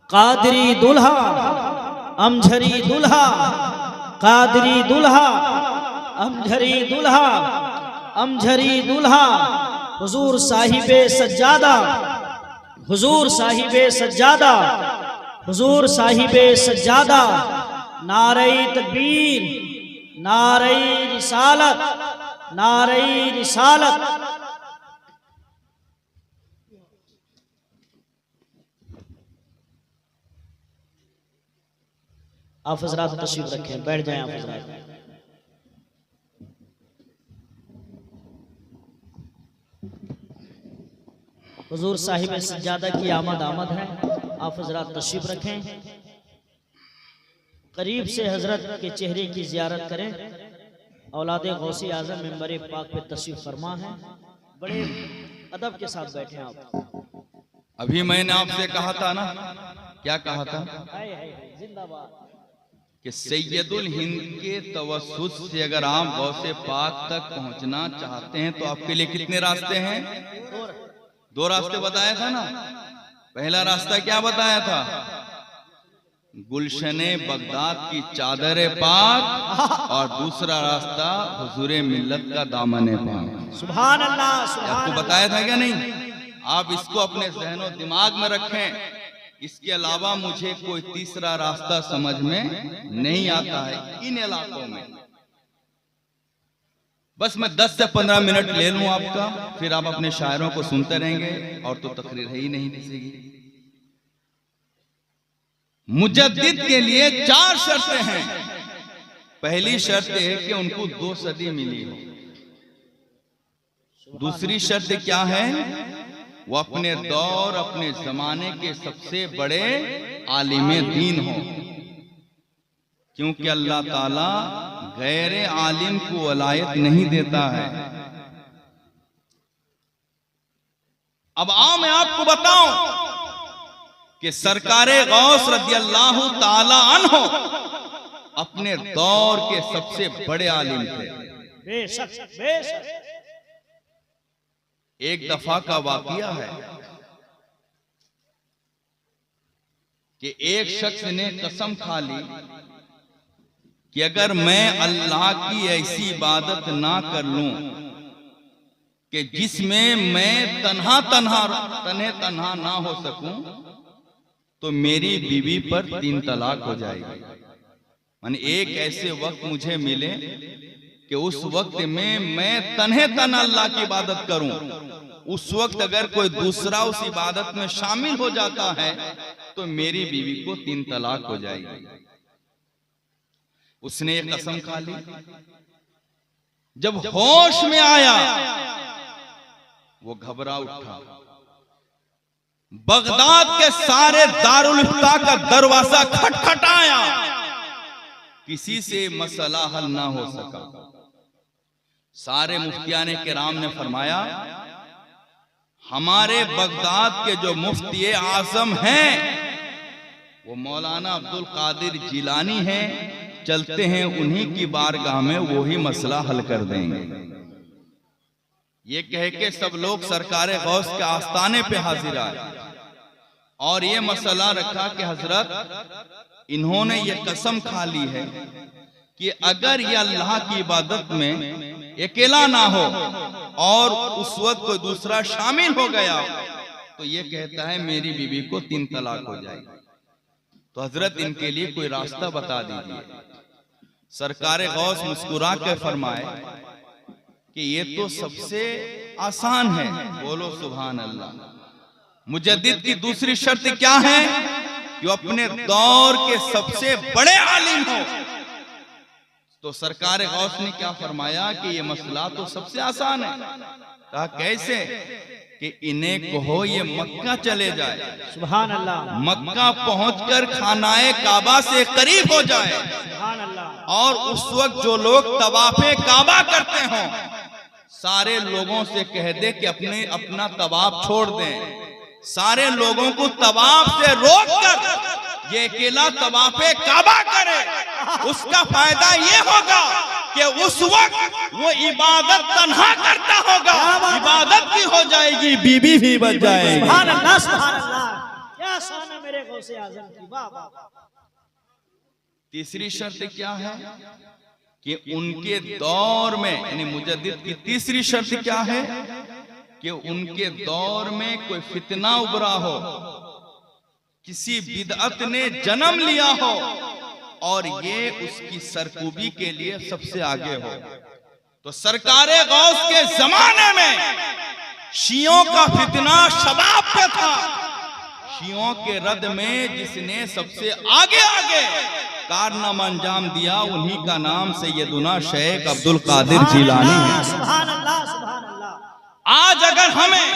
कादरी दुल्हा, अमझरी दुल्हा, कादरी दुल्हा, अमझरी दुल्हा, अमझरी दुल्हा। हुजूर साहिबे सज्जादा, हुजूर साहिबे सज्जादा, हुजूर साहिबे सज्जादा। नारे तकबीर, नारे रिसालत, नारे रिसालत। आप हजरात तशरीफ रखें, बैठ जाएं आप हजरात। हुजूर साहिब सज्जादा की आमद आमद है। आप हजरात तशरीफ रखें, करीब से हजरत के चेहरे की जियारत करें। औलादे गौसी आजम मेंबर पाक पे तशरीफ फरमा है। बड़े अदब के साथ बैठे आप। अभी मैंने आपसे कहा था ना, क्या कहा था जिंदाबाद कि सैयदुल हिंद के तवस्सुत से अगर आप गौसे पाक तक पहुंचना चाहते हैं तो आपके लिए कितने रास्ते हैं? दो रास्ते बताया था ना। पहला रास्ता क्या बताया था? गुलशने बगदाद की चादर पाक, और दूसरा रास्ता हुजूरे मिल्लत का दामन पाक। सुभान अल्लाह, सुभान आपको बताया था क्या नहीं? आप इसको अपने ज़हन और दिमाग में रखें। इसके अलावा मुझे कोई तीसरा रास्ता समझ में नहीं आता है इन इलाकों में। बस मैं 10 से 15 मिनट ले लूं आपका, फिर आप अपने शायरों को सुनते रहेंगे और तो तकरीर ही नहीं दिखेगी। मुजद्दिद के लिए 4 शर्तें हैं। पहली शर्त है कि उनको 2 सदी मिली हो। दूसरी शर्त क्या है? वो अपने दौर, अपने जमाने के सबसे बड़े आलिम दीन हो, क्योंकि अल्लाह ताला गैर आलिम को वलायत नहीं देता है। अब आओ मैं आपको बताऊं कि सरकारे गौस रदियल्लाहु ताला अन्हो अपने दौर के सबसे बड़े आलिम थे। बेशक बेशक। एक दफा का वाकया है कि एक शख्स ने कसम खा ली कि अगर मैं अल्लाह की ऐसी इबादत ना कर लूं कि जिसमें मैं तन्हा ना हो सकूं तो मेरी बीवी पर 3 तलाक हो जाएगी। माने एक ऐसे वक्त मुझे मिले कि उस वक्त में मैं तन्हे तन अल्लाह की इबादत करूं, उस वक्त अगर कोई दूसरा उस इबादत में शामिल हो जाता है तो मेरी बीवी को 3 तलाक हो जाएगी। उसने एक कसम खा ली। जब होश में आया वो घबरा उठा। बगदाद के सारे दारुल इफ्ता का दरवाजा खटखटाया, किसी से मसला हल ना हो सका। सारे मुफ्तियाने किराम ने फरमाया हमारे बगदाद के जो मुफ्ती आजम हैं वो मौलाना अब्दुल कादिर जिलानी हैं, चलते हैं उन्हीं की बारगाह में, वो ही मसला हल कर देंगे। ये कह के सब लोग सरकारे गौस के आस्थाने पे हाजिर आए और ये मसला रखा कि हजरत इन्होंने ये कसम खा ली है कि अगर ये अल्लाह की इबादत में अकेला ना हो और उस वक्त कोई दूसरा शामिल हो गया तो ये कहता है मेरी बीवी को 3 तलाक हो जाएगी। तो हजरत इनके लिए कोई रास्ता बता दीजिए। सरकारे गौस मुस्कुरा के फरमाए कि ये तो सबसे आसान है। बोलो सुभान अल्लाह। मुजद्दिद की दूसरी शर्त क्या है कि वो अपने दौर के सबसे बड़े आलिम हो। तो सरकार गौस ने क्या फरमाया कि ये मसला तो सबसे आसान है। कहा कैसे? कि इन्हें कहो ये मक्का चले जाए, सुभान अल्लाह, मक्का पहुंचकर खानाए काबा से करीब हो जाए सुभान अल्लाह, और उस वक्त जो लोग तवाफे काबा करते हों सारे लोगों से कह दे कि अपना तवाफ छोड़ दें। सारे लोगों को तवाफ से रोककर ये अकेला तवाफे काबा करे। उसका फायदा ये होगा कि उस वक्त वो इबादत तन्हा करता होगा, इबादत भी हो जाएगी, बीबी भी बन जाएगी। सुभान अल्लाह, सुभान अल्लाह। क्या शान है मेरे गौसे आजम की। वाह वाह। तीसरी शर्त क्या है कि उनके दौर में, यानी मुजद्दिद की तीसरी शर्त क्या है कि उनके दौर में कोई फितना उभरा हो, किसी बिदअत ने जन्म लिया हो और ये उसकी सरकूबी के लिए सबसे आगे हो। तो सरकारे गौस के जमाने में शियों का फितना शबाब पे था। शियों के रद में जिसने सबसे आगे आगे कारनामा अंजाम दिया उन्हीं का नाम सैयदुना शेख अब्दुल कादिर जिलानी है। सुभान अल्लाह, सुभान अल्लाह। आज अगर हमें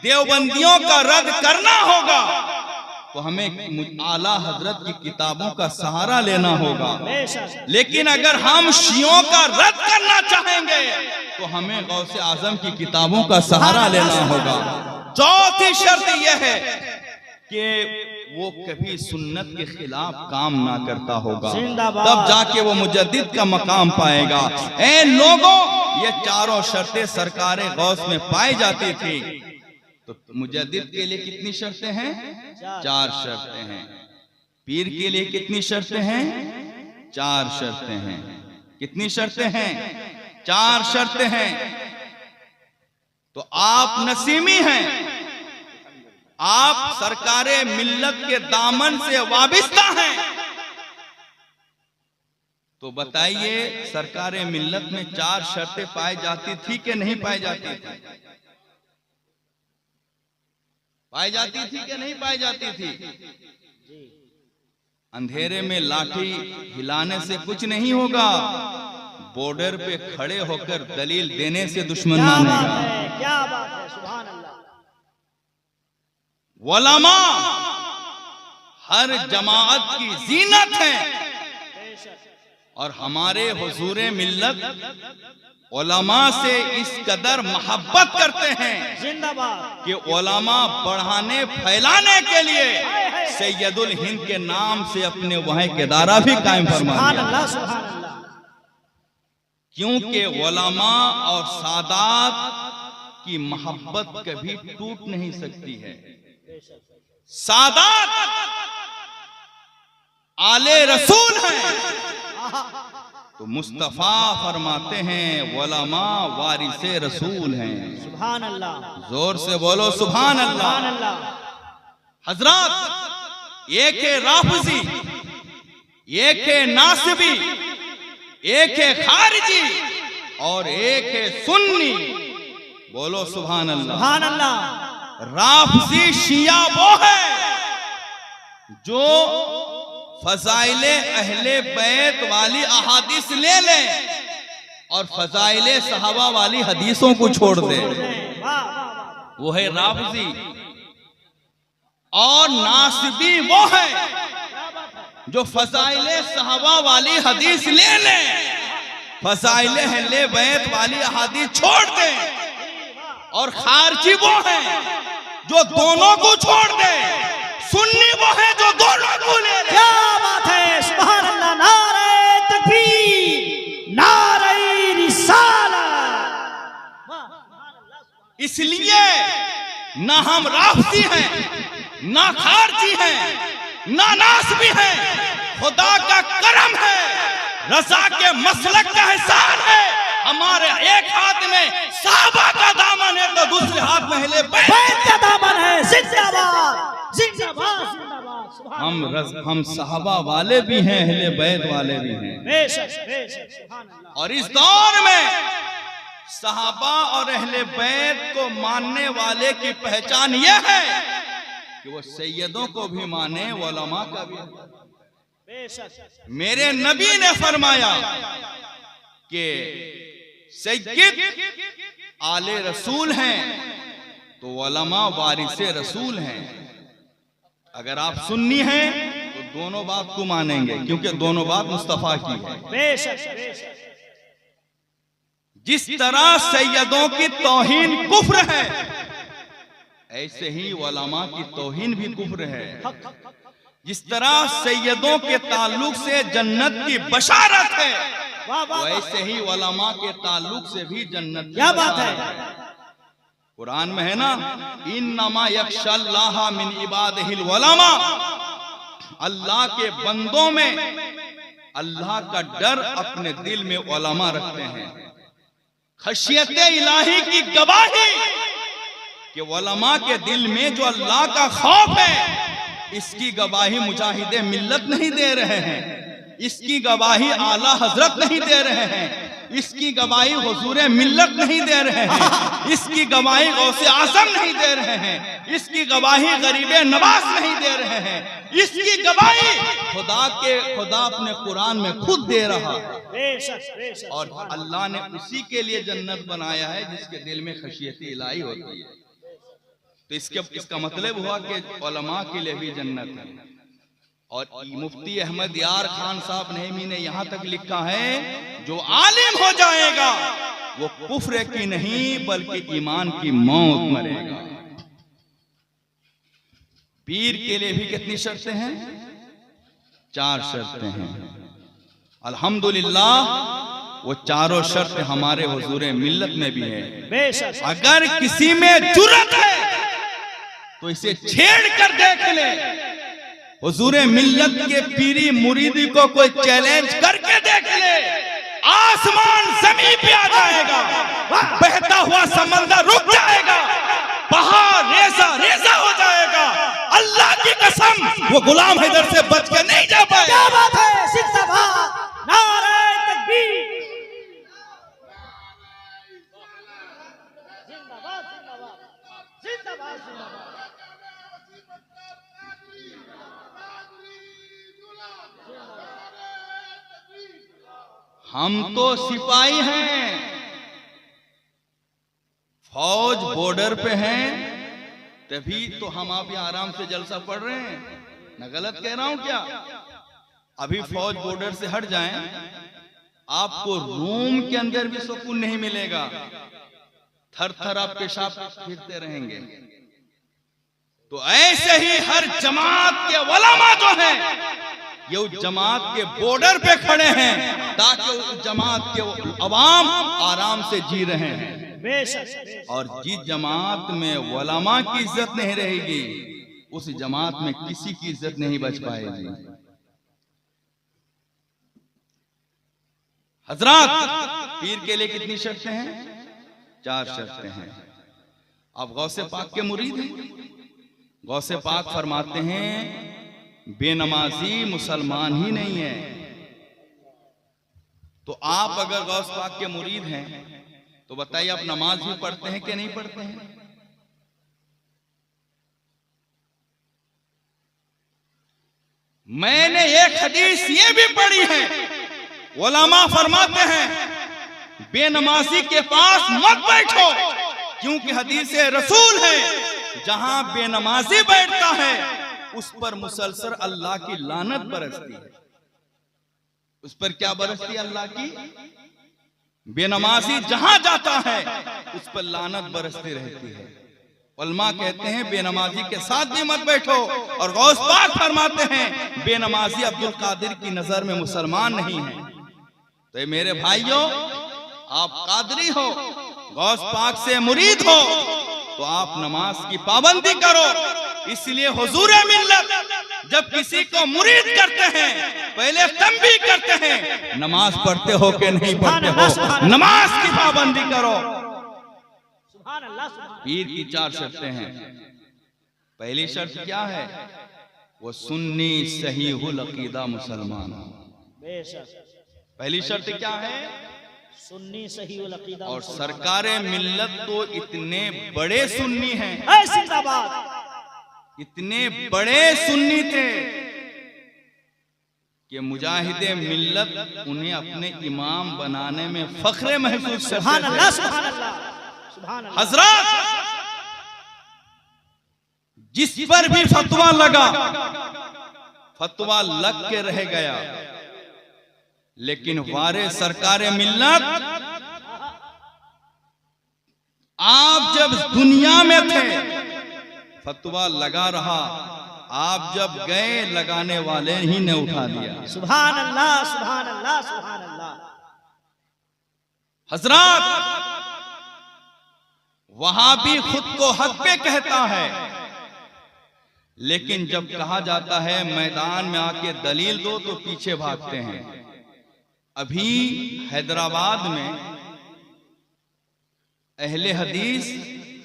देवबंदियों का रद्द करना होगा तो हमें आला हजरत की किताबों का सहारा लेना होगा। लेकिन अगर हम शियों का रद्द करना चाहेंगे तो हमें गौसे आजम की किताबों का सहारा लेना होगा। चौथी शर्त यह है कि वो कभी सुन्नत के खिलाफ काम ना करता होगा, तब जाके वो मुजद्दिद का मकाम पाएगा। ऐ लोगों, ये चारों शर्तें सरकारे गौस में पाई जाती थी। तो मुजद्दिद के लिए कितनी शर्तें हैं? 4 शर्तें हैं। पीर के लिए कितनी शर्तें हैं? 4 शर्तें हैं। कितनी शर्तें हैं? 4 शर्तें हैं। तो आप नसीमी हैं, आप सरकारे मिल्लत के दामन से वाबिस्ता हैं। तो बताइए सरकारे मिल्लत में 4 शर्तें पाई जाती थी कि नहीं पाई जाती थी? पाई जाती थी कि नहीं पाई जाती थी? अंधेरे में लाठी हिलाने से कुछ नहीं होगा, बॉर्डर पे खड़े होकर दलील देने से दुश्मन मानेगा। क्या बात है, सुभान अल्लाह। वलामा हर जमात की जीनत है। और हमारे हुजूरे मिल्लत उलमा से इस कदर मोहब्बत करते हैं जिंदाबाद कि उलमा बढ़ाने फैलाने के लिए सैयदुल हिंद के नाम से अपने वहाँ के इदारा भी कायम फरमा सुभान दिया। अल्लाह सुभान अल्लाह। क्योंकि उलमा और सादात की मोहब्बत कभी टूट नहीं सकती है। सादात आले रसूल हैं तो मुस्तफा फरमाते हैं उलमा वारिसे रसूल हैं। सुभान अल्लाह। जोर से बोलो सुभान अल्लाह। सुभान अल्लाह। हजरत एक है राफजी, एक है नासिबी, एक है खारिजी और एक है सुन्नी। बोलो सुभान अल्लाह। सुभान अल्लाह। राफजी शिया वो है जो फजाइले अहले बैत वाली अहादीस ले ले और फजाइले सहाबा वाली हदीसों को छोड़ दे, वो है राफजी। और नासिबी वो है जो फजाइले सहाबा वाली हदीस ले ले, फजाइले अहले बैत वाली अहादीस छोड़ दे। और खारजी वो है जो दोनों को छोड़ दे। सुन्नी वो है जो दोनों को ले ले। क्या बात है, सुभान अल्लाह। नारे तकबीर, नारे रिसालत। इसलिए ना हम राफजी हैं, ना खारजी हैं, ना नासबी हैं। खुदा का करम है, रजा के मसलक का एहसान है। हमारे एक हाथ में साहबा का दामन है तो दूसरे हाथ में अहले बैत का दामन है। जिंदाबाद जिंदाबाद जिंदाबाद। सुभान हम साहबा वाले भी हैं, अहले बैत वाले भी हैं। बेशक बेशक। सुभान अल्लाह। और इस दौर में साहबा और अहले बैत को मानने वाले की पहचान यह है कि वो सैयदों को भी माने, उलमा का भी। बेशक। मेरे नबी ने फरमाया कि सैयद आले रसूल हैं तो उलमा वारिसे रसूल हैं। अगर आप सुन्नी हैं तो दोनों बात को मानेंगे क्योंकि दोनों बात मुस्तफा की है। बेशक बेशक। जिस तरह सैयदों की तौहीन कुफ्र है, ऐसे ही उलमा की तौहीन भी कुफ्र है। जिस तरह सैयदों के ताल्लुक से जन्नत की बशारत है, वैसे ही उलमा के ताल्लुक से भी जन्नत की क्या बात है। कुरान में है ना, इन्नमा यख्शल्लाह मिन इबादिहिल उलमा। अल्लाह के बंदों में अल्लाह का डर अपने दिल में उलमा रखते हैं। खशियत इलाही की गवाही कि उलमा के दिल में जो अल्लाह का खौफ है, इसकी गवाही मुजाहिदे मिल्लत नहीं दे रहे हैं, इसकी गवाही आला हजरत नहीं दे रहे हैं, इसकी गवाही हुजूरे मिल्लत नहीं दे रहे हैं, इसकी गवाही गौसे आजम नहीं दे रहे हैं, इसकी गवाही गरीबे नवाज नहीं दे रहे हैं, इसकी गवाही खुदा अपने कुरान में खुद दे रहा है। और अल्लाह ने उसी के लिए जन्नत बनाया है जिसके दिल में खशियत इलाही होती है। तो इसका मतलब हुआ कि उलमा के लिए भी जन्नत है। और मुफ्ती अहमद यार खान साहब नहमी ने यहाँ तक लिखा है, जो आलिम हो जाएगा वो कुफ्र की नहीं बल्कि ईमान की मौत मरेगा। पीर के लिए भी कितनी शर्तें हैं? 4 शर्तें हैं। अल्हम्दुलिल्लाह वो चारों शर्तें हमारे हुजूरे मिल्लत में भी है। अगर किसी में जुर्रत है तो इसे छेड़ कर देख ले। हुजूरे मिल्लत के पीरी मुरीदी को कोई चैलेंज करके देख ले, आसमान जमीन पे आ जाएगा, बहता हुआ समंदर रुक जाएगा, पहाड़ रेजा रेजा हो जाएगा। अल्लाह की कसम वो गुलाम हैदर से बच के नहीं जा पाएगा। क्या बात है, जिंदाबाद, नारे तकबीर, जिंदाबाद जिंदाबाद जिंदाबाद जिंदाबाद। हम तो सिपाही हैं, फौज बॉर्डर पे हैं, तभी तो हम आप यहाँ आराम से जलसा पढ़ रहे हैं। मैं गलत कह रहा हूं क्या? अभी फौज बॉर्डर से हट जाएं आपको रूम के अंदर भी सुकून नहीं मिलेगा, थर थर आप पेशाब फिरते रहेंगे। तो ऐसे ही हर जमात के उलमा जो हैं ये उस जमात के बॉर्डर पे खड़े हैं ताकि उस जमात के अवाम आराम से जी रहे हैं। और जिस जमात में उलमा की इज्जत नहीं रहेगी उस जमात में किसी की इज्जत नहीं बच पाएगी। हजरात, पीर के लिए कितनी शर्तें हैं? 4 शर्तें हैं। आप गौसे पाक के मुरीद हैं। गौसे पाक फरमाते हैं बेनमाजी मुसलमान ही नहीं है। तो आप अगर गौस पाक के मुरीद हैं तो बताइए आप नमाज भी पढ़ते हैं कि नहीं पढ़ते हैं? मैंने एक हदीस ये भी पढ़ी है, उलमा फरमाते हैं बेनमाजी के पास मत बैठो, क्योंकि हदीस रसूल है जहां बेनमाजी बैठता है उस पर मुसलसल अल्लाह की लानत बरसती है। उस पर क्या बरसती है? अल्लाह की। बेनमाजी जहां जाता है उस पर लानत बरसती रहती है। उलमा कहते हैं बेनमाजी के साथ भी मत बैठो, और गौस पाक फरमाते हैं बेनमाजी अब्दुल कादिर की नजर में मुसलमान नहीं है। तो ये मेरे भाइयों, आप कादरी हो, गौस पाक से मुरीद हो, तो आप नमाज की पाबंदी करो। इसलिए हुजूर मिल्लत जब किसी को मुरीद करते हैं पहले तंबीह करते हैं नमाज पढ़ते हो कि नहीं पढ़ते हो, नमाज की पाबंदी करो। पीर की 4 शर्तें हैं। पहली शर्त क्या है? वो सुन्नी सहीहुल अकीदा मुसलमान हो। पहली शर्त क्या है? सुन्नी सहीहुल अकीदा। और सरकारे मिल्लत तो इतने बड़े सुन्नी हैं, इतने बड़े सुन्नी थे कि मुजाहिदे मिल्लत उन्हें अपने इमाम बनाने में फख्र महसूस करते थे। हजरत, जिस पर भी फतवा लगा फतवा लग के रह गया, लेकिन वारे सरकारे मिल्लत आप जब दुनिया में थे फतवा लगा रहा, आप जब गए लगाने वाले ही ने उठा लिया। सुभान अल्लाह, सुभान अल्लाह, सुभान अल्लाह। हजरत, वहां भी खुद को हक पे कहता है, लेकिन जब कहा जाता है मैदान में आके दलील दो तो पीछे भागते हैं। अभी हैदराबाद में अहले हदीस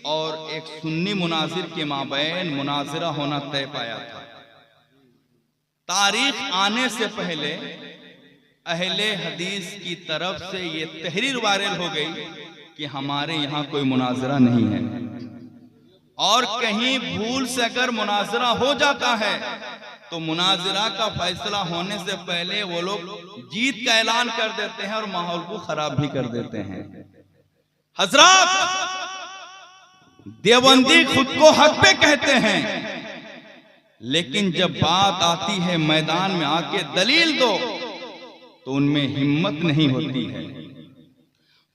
और एक सुन्नी मुनाजिर के माबैन मुनाजिरा होना तय पाया था। तारीख आने से पहले अहले हदीस की तरफ से ये तहरीर वायरल हो गई कि हमारे यहाँ कोई मुनाजरा नहीं है, और कहीं भूल से अगर मुनाजरा हो जाता है तो मुनाजरा का फैसला होने से पहले वो लोग जीत का ऐलान कर देते हैं और माहौल को खराब भी कर देते हैं। हजरत, देवबंदी खुद को हक पे कहते हैं, लेकिन जब बात आती है मैदान में आके दलील दो तो उनमें हिम्मत नहीं होती है।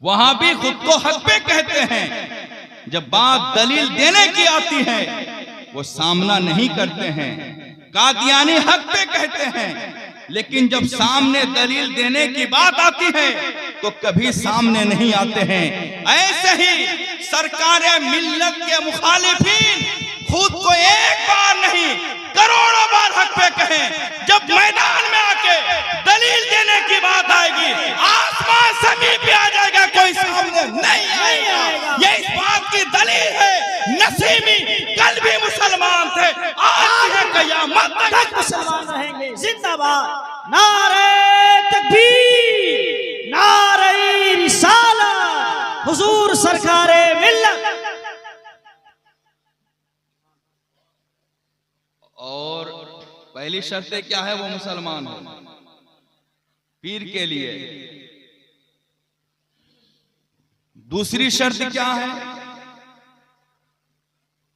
वहां भी खुद को हक पे कहते हैं, जब बात दलील देने की आती है वो सामना नहीं करते हैं। कादियानी हक पे कहते हैं, लेकिन जब सामने दलील देने की बात आती है तो कभी सामने नहीं आते हैं। ऐसे ही सरकारे मिल्लत के मुखालिफिन खुद को एक बार नहीं करोड़ों बार हक पे कहें, जब मैदान में आके दलील देने की बात आएगी आसमान सभी पे आ जाएगा, कोई सामने नहीं आएगा। ये इस बात की दलील है। नसीमी कल भी मुसलमान थे, आज है कयामत तक मुसलमान रहेंगे। जिंदाबाद। नारे तकबीर, नारे रिसालत, हुजूर सरकारे मिल्लत। और पहली शर्त क्या है? वो मुसलमान हो। पीर के लिए दूसरी शर्त क्या है?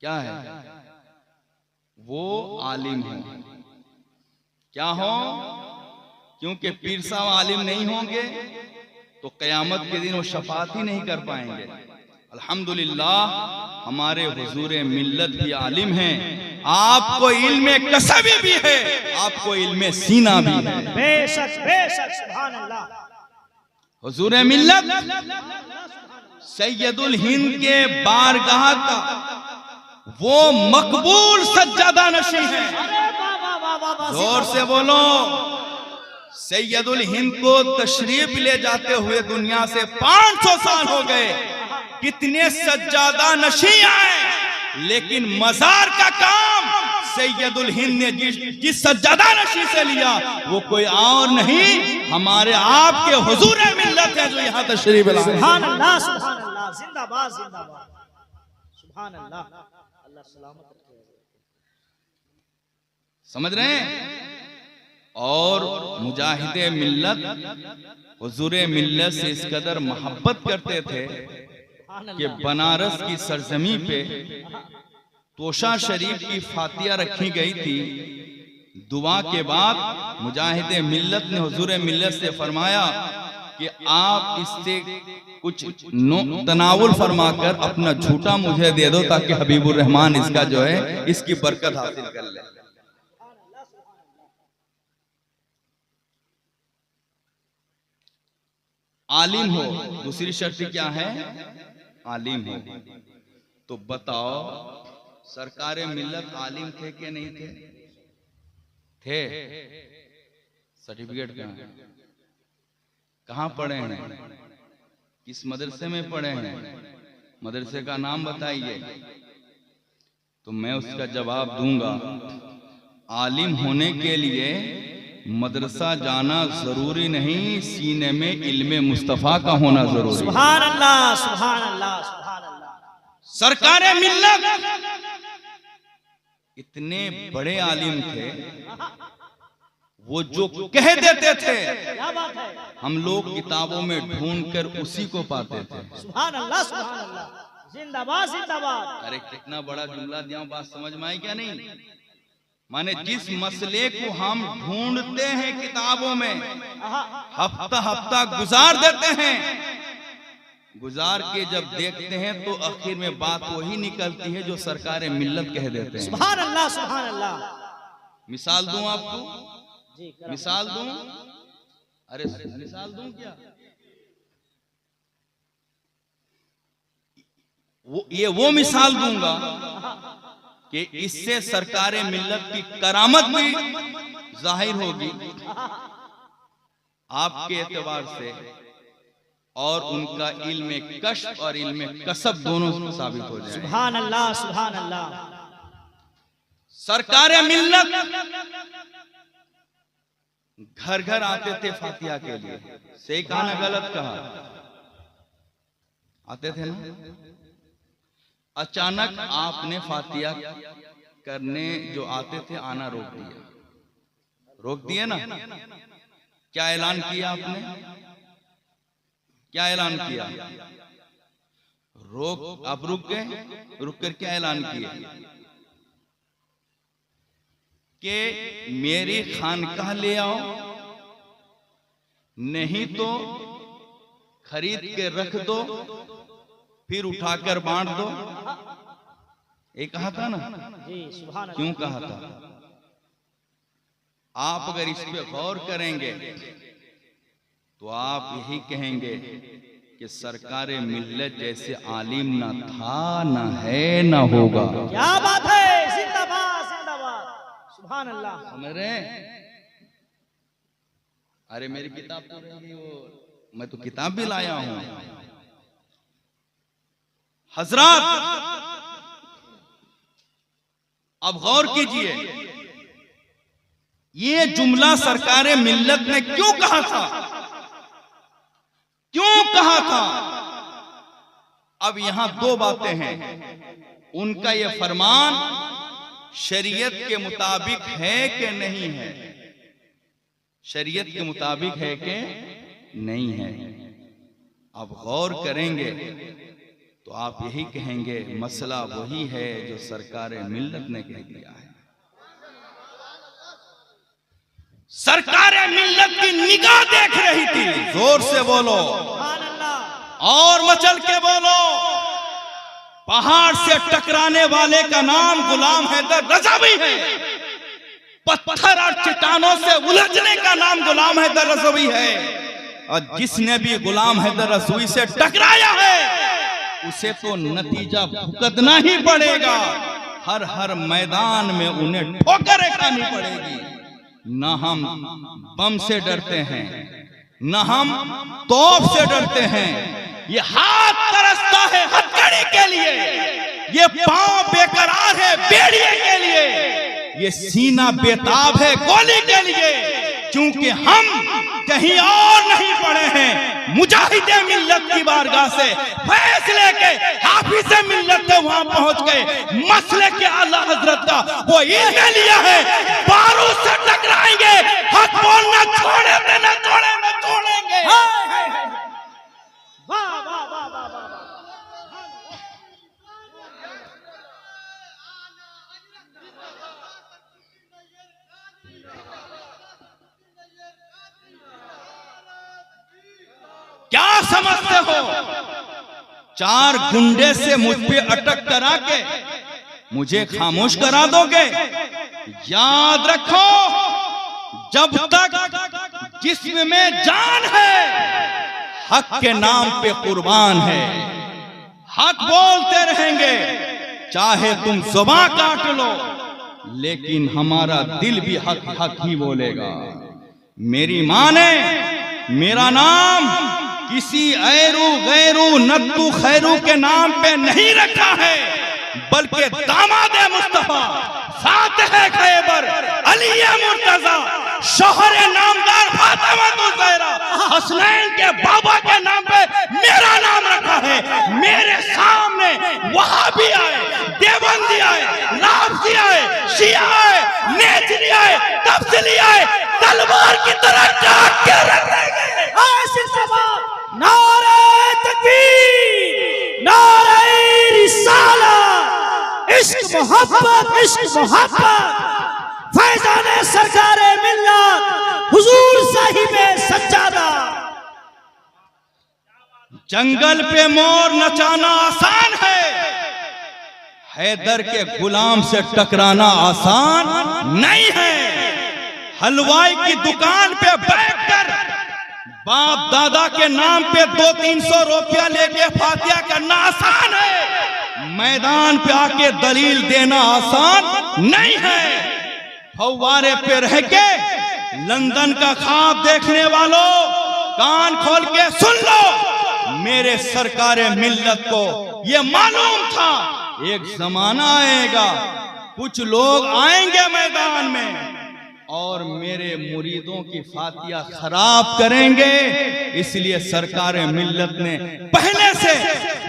क्या है? वो आलिम हो। क्या हो? क्योंकि पीर साहब आलिम नहीं होंगे तो क़यामत के दिन वो शफात ही नहीं कर पाएंगे। अल्हम्दुलिल्लाह हमारे हुजूर मिल्लत भी आलिम हैं, आपको इल्म कसबी भी है, आपको इल्म सीना भी है। बेशक बेशक, सुभान अल्लाह। हुजूर मिल्लत सैयदुल हिंद के बारगाह का वो मकबूल सज्जादा नशी है। जोर से बोलो। सैयदुल हिंद को तशरीफ ले जाते हुए दुनिया से 500 साल हो गए। कितने सज्जादा नशी आए, लेकिन मजार का काम सैयदुल हिंद ने जिस सज्जादा नशी से लिया वो कोई और नहीं, हमारे आपके हुजूर मिल्लत है जो यहाँ तशरीफ लाए। सुभान अल्लाह, सुभान अल्लाह, जिंदाबाद जिंदाबाद, सुभान अल्लाह, अल्लाह सलामत रखे। समझ रहे हैं? और मुजाहिदे मिल्लत हुजूर मिल्लत से इस कदर मोहब्बत करते थे कि बनारस की सरजमी पे तोशा शरीफ की फातिया रखी गई थी। दुआ के बाद मुजाहिदे मिल्लत ने हुजूर मिल्लत से फरमाया कि आप इससे कुछ तनावुल फरमाकर अपना झूठा मुझे दे दो ताकि हबीबुर रहमान इसका जो है इसकी बरकत हासिल कर ले। आलिम हो, दूसरी शर्त क्या है? आलिम हो। तो बताओ सरकारे मिल्लत आलिम थे कि नहीं थे? थे। सर्टिफिकेट कहाँ है? कहाँ पढ़े हैं? किस मदरसे में पढ़े हैं? मदरसे का नाम बताइए तो मैं उसका जवाब दूंगा। आलिम होने के लिए मदरसा जाना जरूरी नहीं, सीने में इल्मे मुस्तफा का होना जरूरी। सुभान अल्लाह, सुभान अल्लाह, सुभान अल्लाह। सरकारे मिल्लत इतने बड़े आलिम थे, वो जो कह देते थे क्या बात है, हम लोग किताबों में ढूंढकर उसी को पाते थे। सुभान अल्लाह, सुभान अल्लाह, जिंदाबाद जिंदाबाद। अरे कितना बड़ा जुमला दिया, बात समझ में आई क्या नहीं? माने जिस मसले को हम ढूंढते हैं किताबों में, हफ्ता हफ्ता गुजार देते हैं, गुजार के जब देखते हैं तो आखिर में बात वही निकलती है जो सरकारे मिल्लत कह देते हैं। सुभान अल्लाह, सुभान अल्लाह। मिसाल दूं आपको? जी, मिसाल दूं? अरे मिसाल दूं क्या? वो मिसाल दूंगा कि इससे सरकारे मिल्लत की करामत भी जाहिर होगी आपके एतबार से, और उनका इल्म कश्फ और इल्म कसब दोनों साबित हो जाए। सुभान अल्लाह, सुभान अल्लाह। सरकारे मिल्लत घर घर आते थे फातिहा के लिए। सही कहा ना गलत कहा? आते थे ना। अचानक आपने फातिहा करने जो आते थे आना रोक दिया ना। क्या ऐलान किया आपने? क्या ऐलान किया? आप रुक कर क्या ऐलान किया कि मेरी खानकाह ले आओ, नहीं तो खरीद के रख दो, फिर उठाकर बांट दो। ये कहा था ना? जी, सुभान अल्लाह। क्यों कहा था? आप अगर इस पे गौर करेंगे तो आप यही कहेंगे कि सरकारे मिल्लत जैसे आलिम ना था, ना है, ना होगा। क्या बात है, जिंदाबाद जिंदाबाद, सुभान अल्लाह। समझ रहे हैं? अरे मेरी किताब तो रही, वो मैं तो किताब भी लाया हूं। हजरात अब गौर कीजिए, ये जुमला सरकारे मिल्लत ने क्यों कहा था? क्यों कहा था? अब यहां दो बातें हैं। उनका यह फरमान शरीयत के मुताबिक है कि नहीं है? शरीयत के मुताबिक है कि नहीं है? अब गौर करेंगे तो आप यही कहेंगे मसला वही है जो सरकारे मिल्लत ने कह दिया है। सरकारे मिल्लत की निगाह देख रही थी। जोर से बोलो और मचल के बोलो। पहाड़ से टकराने वाले का नाम गुलाम हैदर रज़ावी है। पत्थर और चट्टानों से उलझने का नाम गुलाम हैदर रज़ावी है। और जिसने भी गुलाम हैदर रज़ावी से टकराया है उसे तो नतीजा भुगतना ही पड़ेगा। हर हर मैदान में उन्हें ठोकरें खानी पड़ेगी। न हम बम से डरते हैं, न हम तोप से डरते हैं। ये हाथ तरसता है हथकड़ी के लिए, ये पांव बेकरार है बेड़िए के लिए, ये सीना बेताब है गोली के लिए। क्योंकि हम कहीं और नहीं पड़े हैं, मुजाहिदे मिल्लत की बारगाह से फैसले के हाफिज़े मिल्लत से वहां पहुंच गए। मसले के आला हजरत का वो इल्म लिया है। बारूद से टकराएंगे, हक बोलना छोड़े न छोड़े न छोड़ेंगे। वाह वाह वाह वाह वाह। क्या समझते हो? चार गुंडे से मुझ पे अटक करा के मुझे खामोश करा दोगे? याद रखो, जब तक जिस्म में जान है हक के नाम पे कुर्बान है। हक बोलते रहेंगे, चाहे तुम जुबान काट लो, लेकिन हमारा दिल भी हक हक ही बोलेगा। मेरी मां ने मेरा नाम किसी ऐरू गैरू नत्तू खैरू के नाम पे नहीं रखा है, बल्कि दामाद मुस्तफा, फातिह खैबर, अली मुर्तजा, शोहर नामदार फातिमा ज़हरा, हसनैन के बाबा के नाम पे मेरा नाम रखा है। मेरे सामने वहाबी आए, देवबंदी आए, राफजी आए, शिया आए, नेचरी आए, तफसीली आए, तलवार की तरह काट के रख देंगे। नारे तकबीर, नारे रिसालत, इश्क मोहब्बत, फैजाने सरकारे मिल्लत, हुजूर साहिबे सज्जादा। जंगल पे मोर नचाना आसान है, हैदर के गुलाम से टकराना आसान नहीं है। हलवाई की दुकान पे बैठकर बाप दादा के नाम पे 200-300 रुपया लेके फातिया करना आसान है, मैदान पे आके दलील देना आसान नहीं है। फव्वारे पे रह के लंदन का ख्वाब देखने वालों, कान खोल के सुन लो। मेरे सरकारे मिल्लत को ये मालूम था एक जमाना आएगा, कुछ लोग आएंगे मैदान में और मेरे मुरीदों की फातिया खराब करेंगे। इसलिए सरकार मिल्लत ने पहले से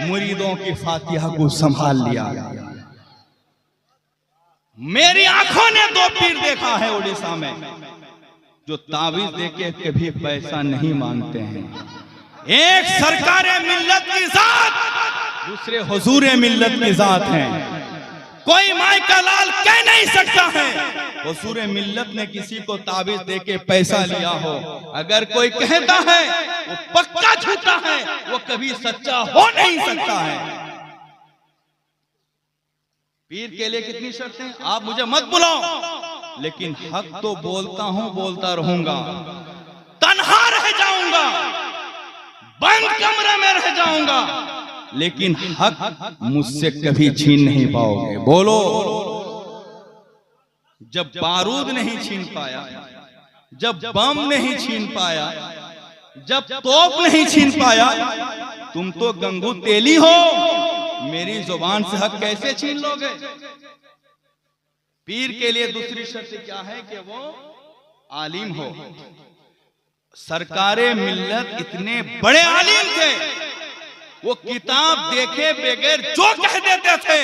मुरीदों की फातिया को संभाल लिया। मेरी आंखों ने 2 पीर देखा है उड़ीसा में, जो तावीज देके कभी पैसा नहीं मांगते हैं। एक सरकार मिल्लत की जात, दूसरे हुजूर मिल्लत की जात हैं। कोई माई का लाल कह नहीं सकता है हुजूर मिल्लत ने किसी को ताबीज देके पैसा लिया हो। अगर कोई कहता है वो पक्का झूठा है, वो कभी सच्चा हो नहीं सकता है। पीर के लिए कितनी शर्तें, आप मुझे मत बुलाओ, लेकिन हक तो बोलता हूं, बोलता रहूंगा। तन्हा रह जाऊंगा, बंद कमरे में रह जाऊंगा, लेकिन हक मुझसे कभी छीन नहीं पाओगे। बोलो। जब बारूद नहीं छीन पाया, जब बम नहीं छीन पाया, जब तोप नहीं छीन पाया, तुम तो गंगू तेली हो, मेरी जुबान से हक कैसे छीन लोगे? पीर के लिए दूसरी शर्त क्या है कि वो आलिम हो। सरकारे मिल्लत इतने बड़े आलिम थे, वो किताब देखे बगैर जो कह देते थे,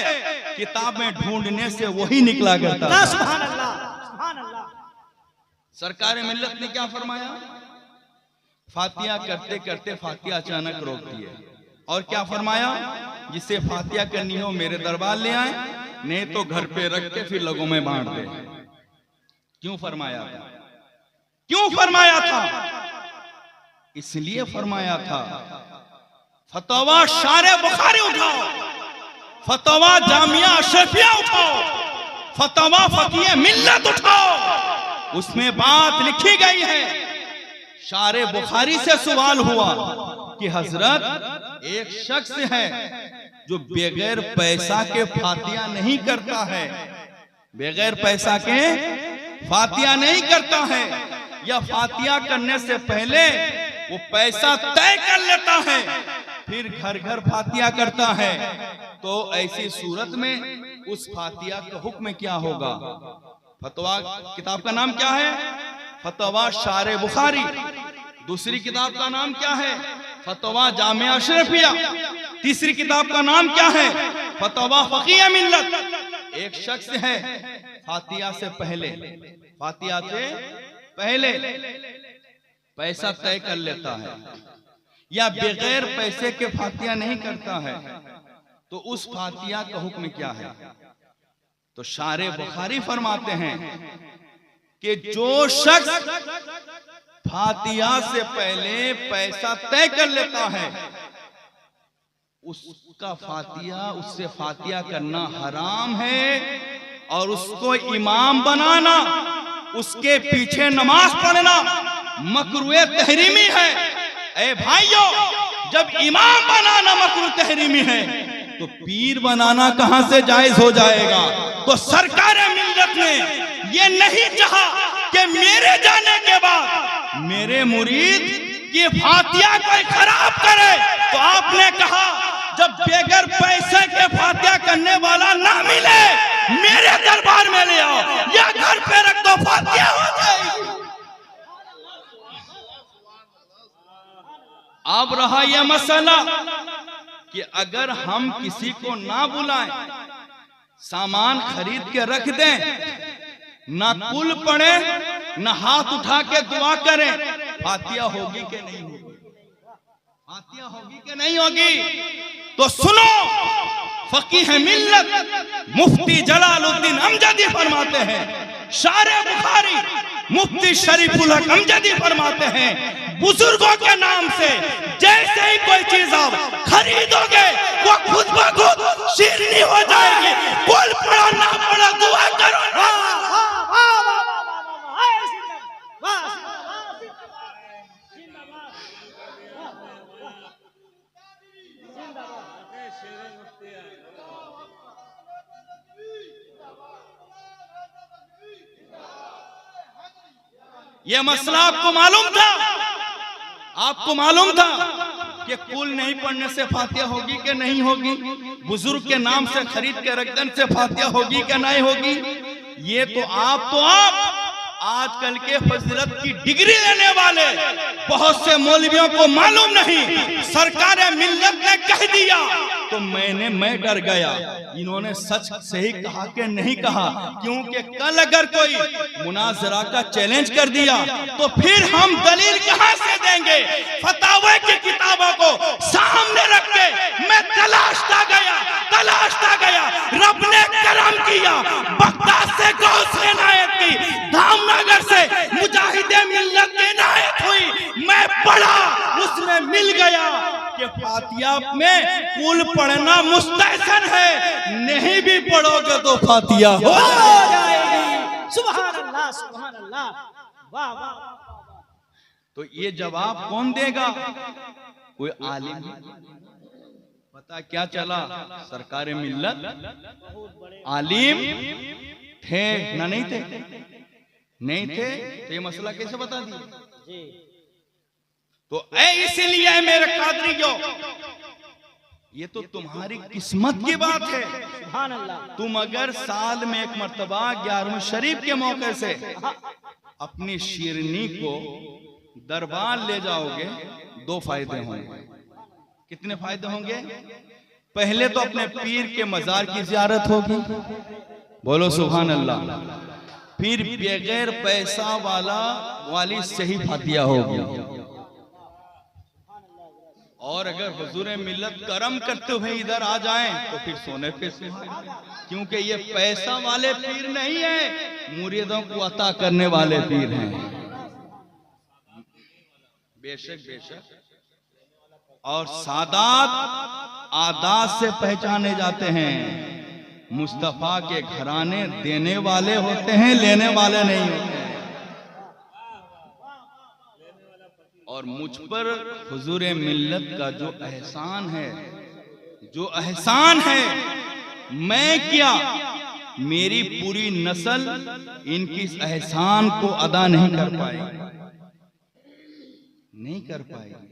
किताब में ढूंढने से वही निकला करता था। सुभान अल्लाह, सुभान अल्लाह। सरकार मिल्लत ने क्या फरमाया? फातिया करते करते फातिया अचानक रोक दिए, और क्या फरमाया? जिसे फातिया करनी हो मेरे दरबार ले आए, नहीं तो घर पे रख के फिर लोगों में बांट दे। क्यों फरमाया? क्यों फरमाया था? इसलिए फरमाया था फतवा शारे बुखारी उठाओ, फतवा जामिया अशरफिया उठाओ, फतवा फकीह मिल्लत उठाओ। उसमें बात लिखी गई है। शारे बुखारी से सवाल हुआ कि हजरत एक शख्स है जो बगैर पैसा के फातिया नहीं करता है, बगैर पैसा के फातिया नहीं करता है, या फातिया करने से पहले वो पैसा तय कर लेता है फिर घर घर फातिया करता है, तो ऐसी सूरत में उस फातिया का हुक्म क्या होगा? फतवा किताब का नाम क्या है? फतवा शारे बुखारी। दूसरी किताब का नाम क्या है? फतवा जामिया अशरफिया। तीसरी किताब का नाम क्या है? फतवा फकीह मिल्लत। एक शख्स है फातिया से पहले, फातिया से पहले पैसा तय कर लेता है या बगैर पैसे के फातिया नहीं करता है, तो उस फातिया का हुक्म क्या है? तो शारे बुखारी फरमाते हैं कि जो शख्स फातिया से पहले पैसा तय कर लेता है उसका फातिया, उससे फातिया करना हराम है, और उसको इमाम बनाना, उसके पीछे नमाज पढ़ना मकरूह तहरीमी है। ए भाइयों, जब इमाम बनाना मकरूह तहरीमी है तो पीर बनाना कहां से जायज हो जाएगा? तो सरकार मिल्लत ने ये नहीं चाहा कि मेरे जाने के बाद मेरे मुरीद की फातिया कोई खराब करे, तो आपने कहा जब बगैर पैसे के फातिया करने वाला ना मिले मेरे दरबार में ले आओ या घर पे रख दो, फातिया हो जाएगी। अब रहा यह मसला कि अगर हम किसी को ना बुलाएं, सामान खरीद के रख दें, ना कुल पढ़े, ना हाथ उठा के दुआ करें, फातिया होगी कि नहीं होगी? फातिया होगी कि नहीं होगी? तो सुनो, फकीह मिल्लत मुफ्ती जलालुद्दीन अमजदी फरमाते हैं, शारे बुखारी मुफ्ती शरीफुल हक अमजदी फरमाते हैं, बुजुर्गों के नाम से जैसे ही कोई चीज आप खरीदोगे वो खुद ब खुद शीरनी हो जाएगी। कुल पढ़ो ना पढ़ो, दुआ करो। ये मसला आपको मालूम था? आपको मालूम था कि कुल नहीं पढ़ने से फातिया होगी कि नहीं होगी? बुजुर्ग के नाम से खरीद के रखने से फातिया होगी कि नहीं होगी? ये तो आप आजकल के फजीलत की डिग्री लेने वाले बहुत से मौलवियों को मालूम नहीं। सरकार मिल्लत ने कह दिया तो मैं डर गया, इन्होंने सच सही कहा कि नहीं कहा, क्योंकि कल अगर कोई मुनाजरा का चैलेंज कर दिया तो फिर हम दलील कहां से देंगे? फतावे की किताबों को सामने रख के मैं तलाशता गया, रब ने करम किया, बगदाद से गौस ने इनायत की, धामनगर से मुजाहिदे मिल्लत की इनायत हुई, मैं पढ़ा, उसमें मिल गया कि फातिया में कुल पढ़ना मुस्तहसन है, नहीं भी पढ़ोगे तो फातिया हो जाएगी। सुभान अल्लाह, सुभान अल्लाह, वाह वाह। तो ये जवाब कौन देगा? कोई आलिम। पता क्या चला? सरकार मिल्लत आलिम थे ना नहीं थे? नहीं थे तो ये मसला कैसे बता दिया? तो इसलिए मेरे कादरियों, ये तो तुम्हारी किस्मत की बात है। सुभान अल्लाह। तुम अगर साल में एक मर्तबा 11वें शरीफ के मौके से अपनी शीरनी को दरबार ले जाओगे, दो फायदे होंगे। कितने फायदे होंगे? पहले तो अपने पीर के मजार की जियारत होगी, बोलो सुभान अल्लाह। फिर बगैर पैसा वाली सही फातिया होगी। और अगर हुजूर मिल्लत करम करते हुए इधर आ जाएं तो फिर सोने पे सुहागा, क्योंकि ये पैसा वाले पीर नहीं है, मुरीदों को अता करने वाले पीर हैं। बेशक बेशक, और सादात आदात से पहचाने जाते हैं। मुस्तफा के घराने देने वाले होते हैं, लेने वाले नहीं होते हैं। और मुझ पर हुजूर मिल्लत का जो एहसान है, जो एहसान है, मैं क्या मेरी पूरी नस्ल इनकी इस एहसान को अदा नहीं कर पाएगी, नहीं कर पाएगी।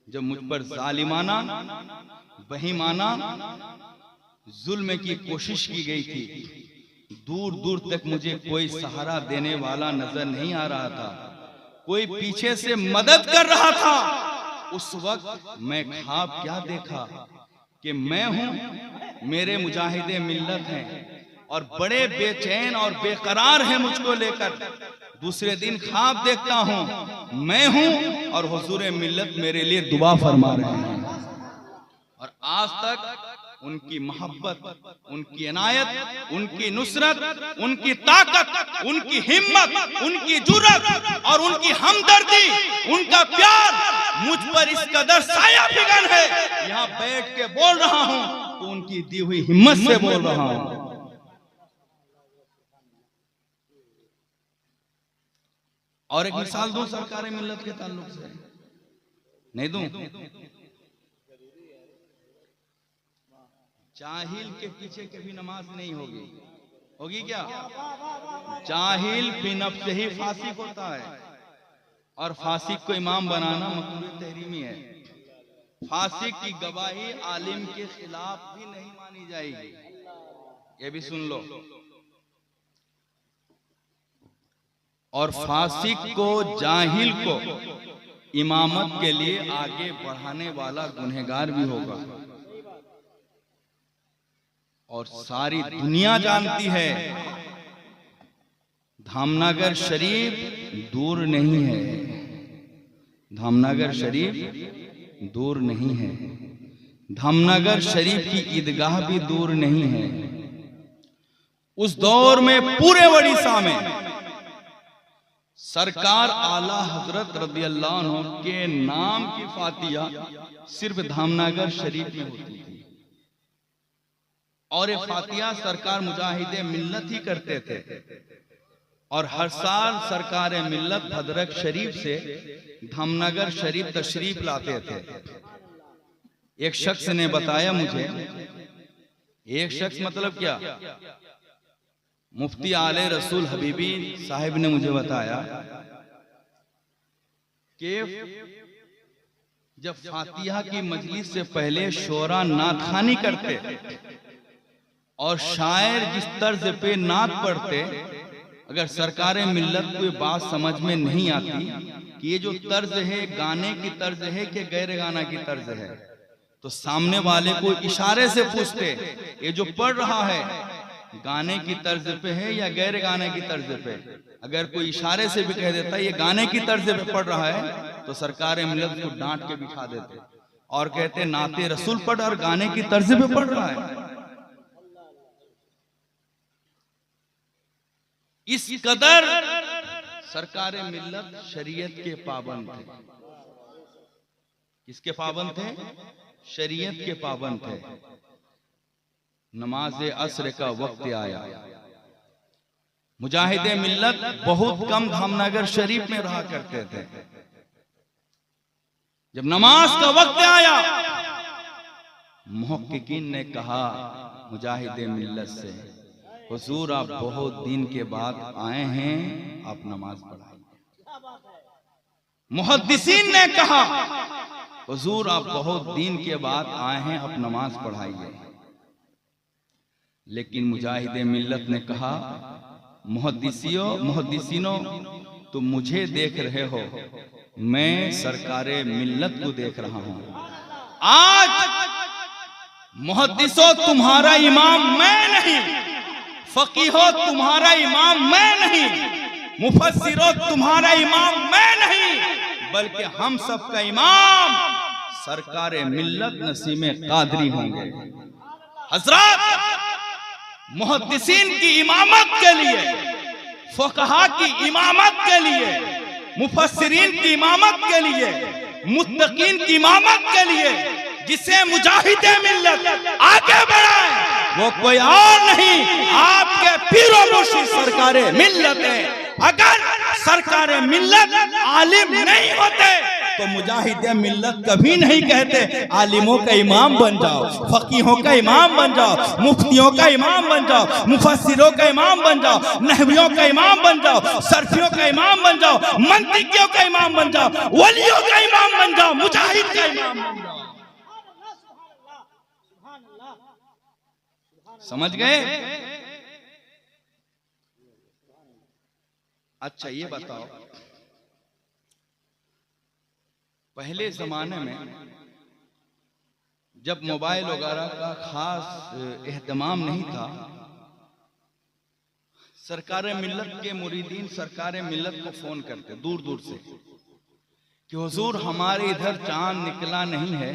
जब मुझ पर जालिमाना बेईमाना जुल्म की कोशिश की गई थी, दूर दूर तक मुझे कोई सहारा देने वाला नजर नहीं आ रहा था, कोई पीछे से मदद कर रहा था। उस वक्त मैं ख्वाब क्या देखा कि मैं हूं, मेरे मुजाहिदे मिल्लत हैं और बड़े बेचैन और बेकरार हैं मुझको लेकर। दूसरे दिन ख्वाब देखता हूं मैं हूं और हुजूर मिल्लत मेरे लिए दुआ फरमा रहे हैं। और आज तक उनकी मोहब्बत, उनकी इनायत, उनकी नुसरत, उनकी ताकत, उनकी हिम्मत, उनकी जुर्रत और उनकी हमदर्दी, उनका प्यार मुझ पर इस कदर साया फिगन है। यहाँ बैठ के बोल रहा हूं तो उनकी दी हुई हिम्मत से बोल रहा हूं। और एक मिसाल दूं सरकार मिल्लत के ताल्लुक से, नहीं दूं? जाहिल के पीछे कभी नमाज नहीं होगी, होगी क्या? जाहिल फी नफ्सिही ही फासिक होता है, और फासिक को इमाम बनाना मकरूह तहरीमी है। फासिक की गवाही आलिम के खिलाफ भी नहीं मानी जाएगी, ये भी सुन लो। और फासिक को, जाहिल को इमामत के लिए आगे बढ़ाने वाला गुनहगार भी होगा। और सारी दुनिया जानती है धामनगर शरीफ दूर नहीं है, धामनगर शरीफ दूर नहीं है, धामनगर शरीफ की ईदगाह भी दूर नहीं है। उस दौर में पूरे ओडिशा में सरकार आला हजरत रदियल्लाहु अन्हु के नाम की फातिहा सिर्फ धामनगर शरीफ में होती थी, और ये फातिहा सरकार मुजाहिदे मिल्लत ही करते थे। और हर साल सरकार मिल्लत भद्रक शरीफ से धामनगर शरीफ तशरीफ लाते थे। एक शख्स ने बताया मुझे, एक शख्स मतलब क्या, मुफ्ती आले रसूल हबीबी साहिब ने मुझे बताया कि जब फातिहा की मजलिस से पहले शोरा नातखानी करते और शायर जिस तर्ज पे नात पढ़ते, अगर सरकार मिल्लत को ये बात समझ में नहीं आती कि ये जो तर्ज है गाने की तर्ज है कि गैर गाना की तर्ज है, तो सामने वाले को इशारे से पूछते ये जो पढ़ रहा है गाने की तर्ज पे है या गैर गाने की तर्ज पे। अगर कोई इशारे से भी कह देता है ये गाने की तर्ज पे पढ़ रहा है, तो सरकार मिल्लत को डांट के बिठा देते और कहते नाते रसूल पढ़ और गाने की तर्ज पे पढ़ रहा है। इस कदर सरकार मिल्लत शरीयत के पाबंद थे। किसके पाबंद थे? शरीयत के पाबंद थे। नमाज असर का वक्त आया, मुजाहिदे मिल्लत बहुत कम धामनगर शरीफ में रहा करते थे। जब नमाज का वक्त आया, मुहक्किकीन ने कहा मुजाहिदे मिल्लत से, हुजूर आप बहुत दिन के बाद आए हैं, आप नमाज पढ़ाइए। मुहद्दिसीन ने कहा हुजूर आप बहुत दिन के बाद आए हैं, आप नमाज पढ़ाइए। लेकिन मुजाहिदे मिल्लत ने कहा मुहद्दिसीनो तुम मुझे देख रहे हो, मैं सरकारे मिल्लत को देख रहा हूं। आज मुहद्दिसो तुम्हारा इमाम मैं नहीं, फकीहो तुम्हारा इमाम मैं नहीं, मुफस्सिरो तुम्हारा इमाम मैं नहीं, बल्कि हम सब का इमाम सरकारे मिल्लत नसीमे कादरी होंगे। हजरत मुहद्दिसीन की इमामत के लिए, फुकहा की इमामत के लिए, मुफस्सिरीन की इमामत के लिए, मुत्तकीन की इमामत के लिए जिसे मुजाहिदे मिल्लत आगे बढ़ाए, वो कोई और नहीं, आपके पीरो मुर्शिद सरकारे मिल्लत है। अगर सरकारे मिल्लत आलिम नहीं होते तो मुजाहिदे मिल्लत कभी नहीं कहते आलिमों का इमाम बन जाओ, फकीहों का इमाम बन जाओ, मुफ्तियों का इमाम बन जाओ, मुफस्सिरों का इमाम बन जाओ, नहवियों का इमाम बन जाओ, सरफियों का इमाम बन जाओ, मंतिकियों का इमाम बन जाओ, वलियों का इमाम बन जाओ, मुजाहिद का इमाम बन जाओ। समझ गए? अच्छा ये बताओ, पहले जमाने में जब मोबाइल वगैरह का खास एहतमाम नहीं था, सरकारे मिल्लत के मुरीदीन सरकारे मिल्लत को फोन करते दूर दूर से कि हुजूर हमारे इधर चांद निकला नहीं है,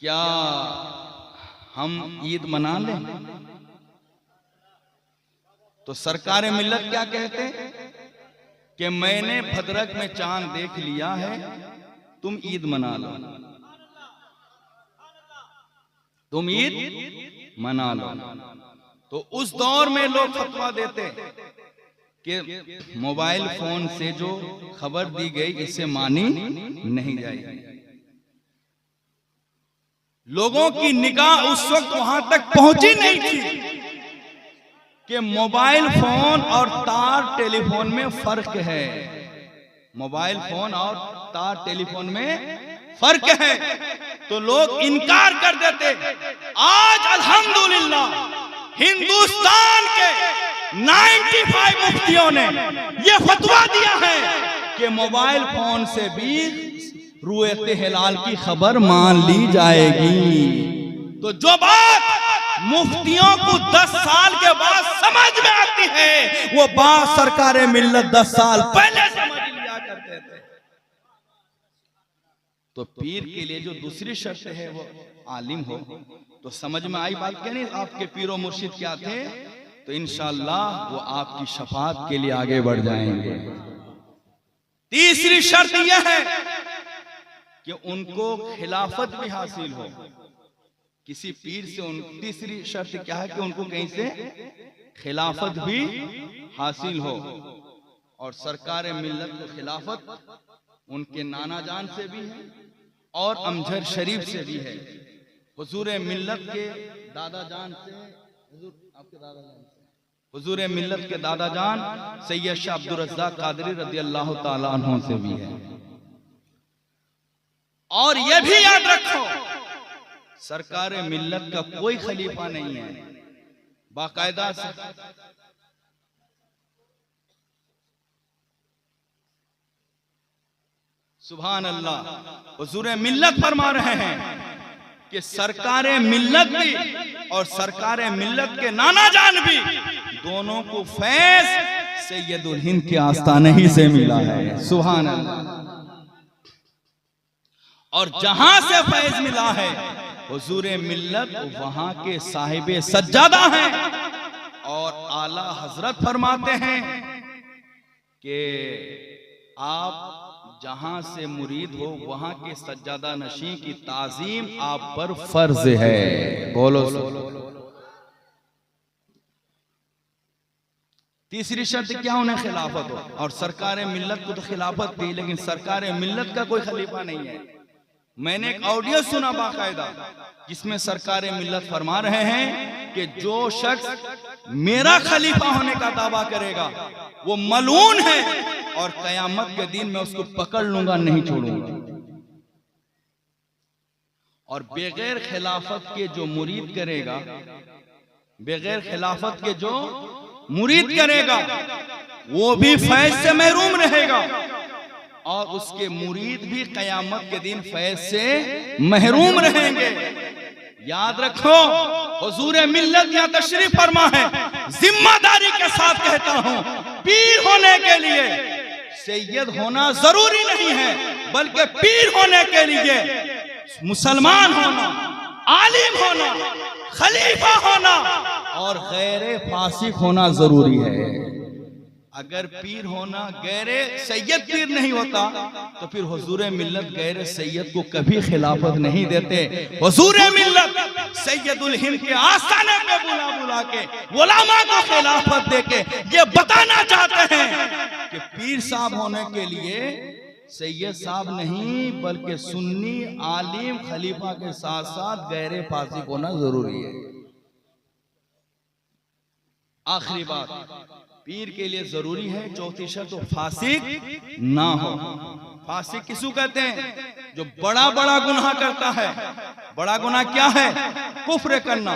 क्या हम ईद मना लें? तो सरकारे मिल्लत क्या कहते कि मैंने भद्रक में चांद देख लिया है, तुम ईद मना लो, तुम ईद मना लो। तो उस दौर में लोग फतवा देते कि मोबाइल फोन से जो खबर दी गई इसे मानी नहीं जाएगी। लोगों की निगाह उस वक्त वहां तक पहुंची नहीं थी कि मोबाइल फोन और तार टेलीफोन में फर्क है। मोबाइल फोन और तार टेलीफोन में फर्क है तो लोग इनकार कर देते। आज अल्हम्दुलिल्लाह हिंदुस्तान के 95 मुफ्तियों ने यह फतवा दिया है कि मोबाइल फोन से भी रुएते हिलाल की खबर मान ली जाएगी। तो जो बात मुफ्तियों को 10 साल के बाद समझ में आती है, वो बात सरकारे मिल्लत 10 साल पहले समझ लिया करते थे। तो पीर के लिए जो दूसरी शर्त है वो आलिम हो। तो समझ में आई बात क्या नहीं? आपके पीरो मुर्शिद क्या थे? तो इंशाअल्लाह वो आपकी शफाअत के लिए आगे बढ़ जाएंगे। तीसरी शर्त यह है कि उनको खिलाफत भी हासिल हो। किसी पीर से तीसरी शर्त क्या है कि उनको कहीं से खिलाफत भी हासिल हो। और सरकार मिल्लत को खिलाफत उनके नाना जान से भी है और अमजर शरीफ से भी है। हुजूर मिल्लत के दादा जान से, आपके दादा जान से, हुजूर मिल्लत के दादा जान सैयद शाह अब्दुल रज़्ज़ाक़ क़ादरी रज़ियल्लाहु ताला अन्हु से भी है। और यह भी याद रखो, सरकार मिल्लत का कोई खलीफा नहीं है। बाकायदा से सुभान अल्लाह, हुजूर मिल्लत फरमा रहे हैं कि सरकार मिल्लत भी और सरकार मिल्लत के नाना जान भी दोनों को फैज सैयदुल हिंद के आस्ताने ही से मिला है। सुभान अल्लाह। और जहां से फैज मिला है हुजूर मिल्लत वहां के साहिबे सज्जादा हैं। और आला हजरत फरमाते हैं कि आप जहां से मुरीद हो वहां के सज्जादा नशी की ताजीम आप पर फर्ज है। बोलो। तीसरी शर्त क्या? उन्हें खिलाफत हो। और सरकार मिल्लत को तो खिलाफत थी, लेकिन सरकार मिल्लत का कोई खलीफा नहीं है। मैंने एक ऑडियो सुना बाकायदा जिसमें सरकार मिल्लत फरमा रहे हैं कि जो शख्स मेरा खलीफा होने का दावा करेगा वो मलून है और कयामत के दिन मैं उसको पकड़ लूंगा, नहीं छोड़ूंगा। और बगैर खिलाफत के जो मुरीद करेगा, बगैर खिलाफत के जो मुरीद करेगा वो भी फैज से महरूम रहेगा और उसके मुरीद भी कयामत के दिन फैज से महरूम रहेंगे। याद रखो, हुजूर मिल्लत या तशरीफ फरमा है। जिम्मेदारी के साथ कहता हूं, पीर होने के लिए सैयद होना जरूरी नहीं है, बल्कि पीर होने के लिए मुसलमान होना, आलिम होना, खलीफा होना और गैर फासिक होना जरूरी है। अगर पीर होना गैरे सैयद पीर नहीं होता तो फिर हुजूर मिल्लत गैरे सैयद को कभी खिलाफत नहीं देते। हुजूर मिल्लत सैयदुल हिंद के आस्थाने पे बुला बुला के उलमा को खिलाफत देके ये बताना चाहते हैं कि पीर साहब होने के लिए सैयद साहब नहीं बल्कि सुन्नी आलिम खलीफा के साथ साथ गैरे फासिक होना जरूरी है। आखिरी बात, पीर के लिए जरूरी है चौथी शर्त तो फासिक ना हो। फासिक किसको कहते हैं? जो बड़ा बड़ा गुनाह करता है। बड़ा गुनाह क्या है? कुफ्र करना,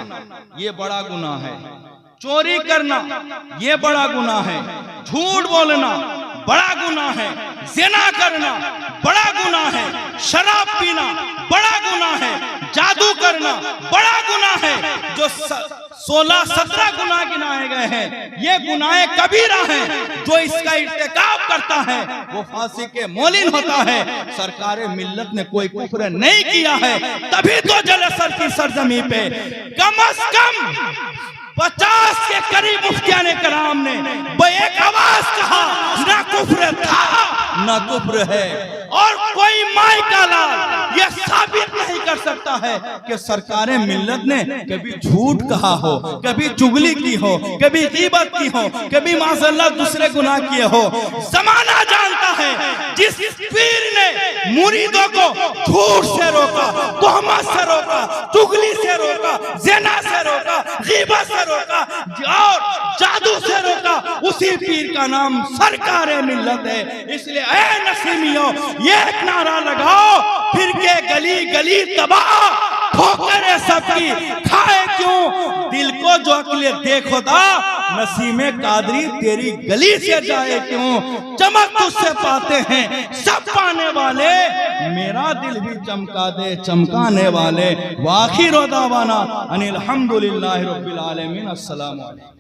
ये बड़ा गुनाह है। चोरी करना, ये बड़ा गुनाह है। झूठ बोलना बड़ा गुनाह है। ज़िना करना बड़ा गुनाह है। शराब पीना बड़ा गुनाह है। जादू करना बड़ा गुनाह है। जो 16-17 गुनाह गिनाए गए हैं ये गुनाह कबीरा हैं। जो इसका इर्तिकाब करता है वो फासिक के मोलिन होता है। सरकारे मिल्लत ने कोई कुफ्र नहीं किया है, तभी तो जलसर की सरजमी पे कम से कम 50 के करीब मुफ्तियाने कराम ने एक आवाज कहा ना कुफ्र था ना कुफ्र है। और कोई माई का लाल यह साबित नहीं कर सकता है कि सरकारे मिल्लत ने कभी झूठ कहा हो, कभी चुगली की हो, कभी गीबत की हो, कभी माज़अल्लाह दूसरे गुनाह किए हो। जमाना जानता है जिस पीर ने मुरीदों को झूठ से रोका, तोहमत से रोका, चुगली से रोका, ज़िना से रोका, गीबत से रोका और जादू से रोका, उसी पीर का नाम सरकारे मिल्लत है। इसलिए ऐ नसीमियों ये एक नारा लगाओ, फिर के गली गली तबाह ठोकरे सबकी खाए क्यों, दिल को जो अकले देखो दा नसीमे कादरी तेरी गली से जाए क्यों। चमक तुझसे पाते हैं सब पाने वाले, मेरा दिल भी चमका दे चमकाने वाले। वाखिर दावाना अनिल हम्दुलिल्लाहि रब्बिल आलमीन। अस्सलामु अलैकुम।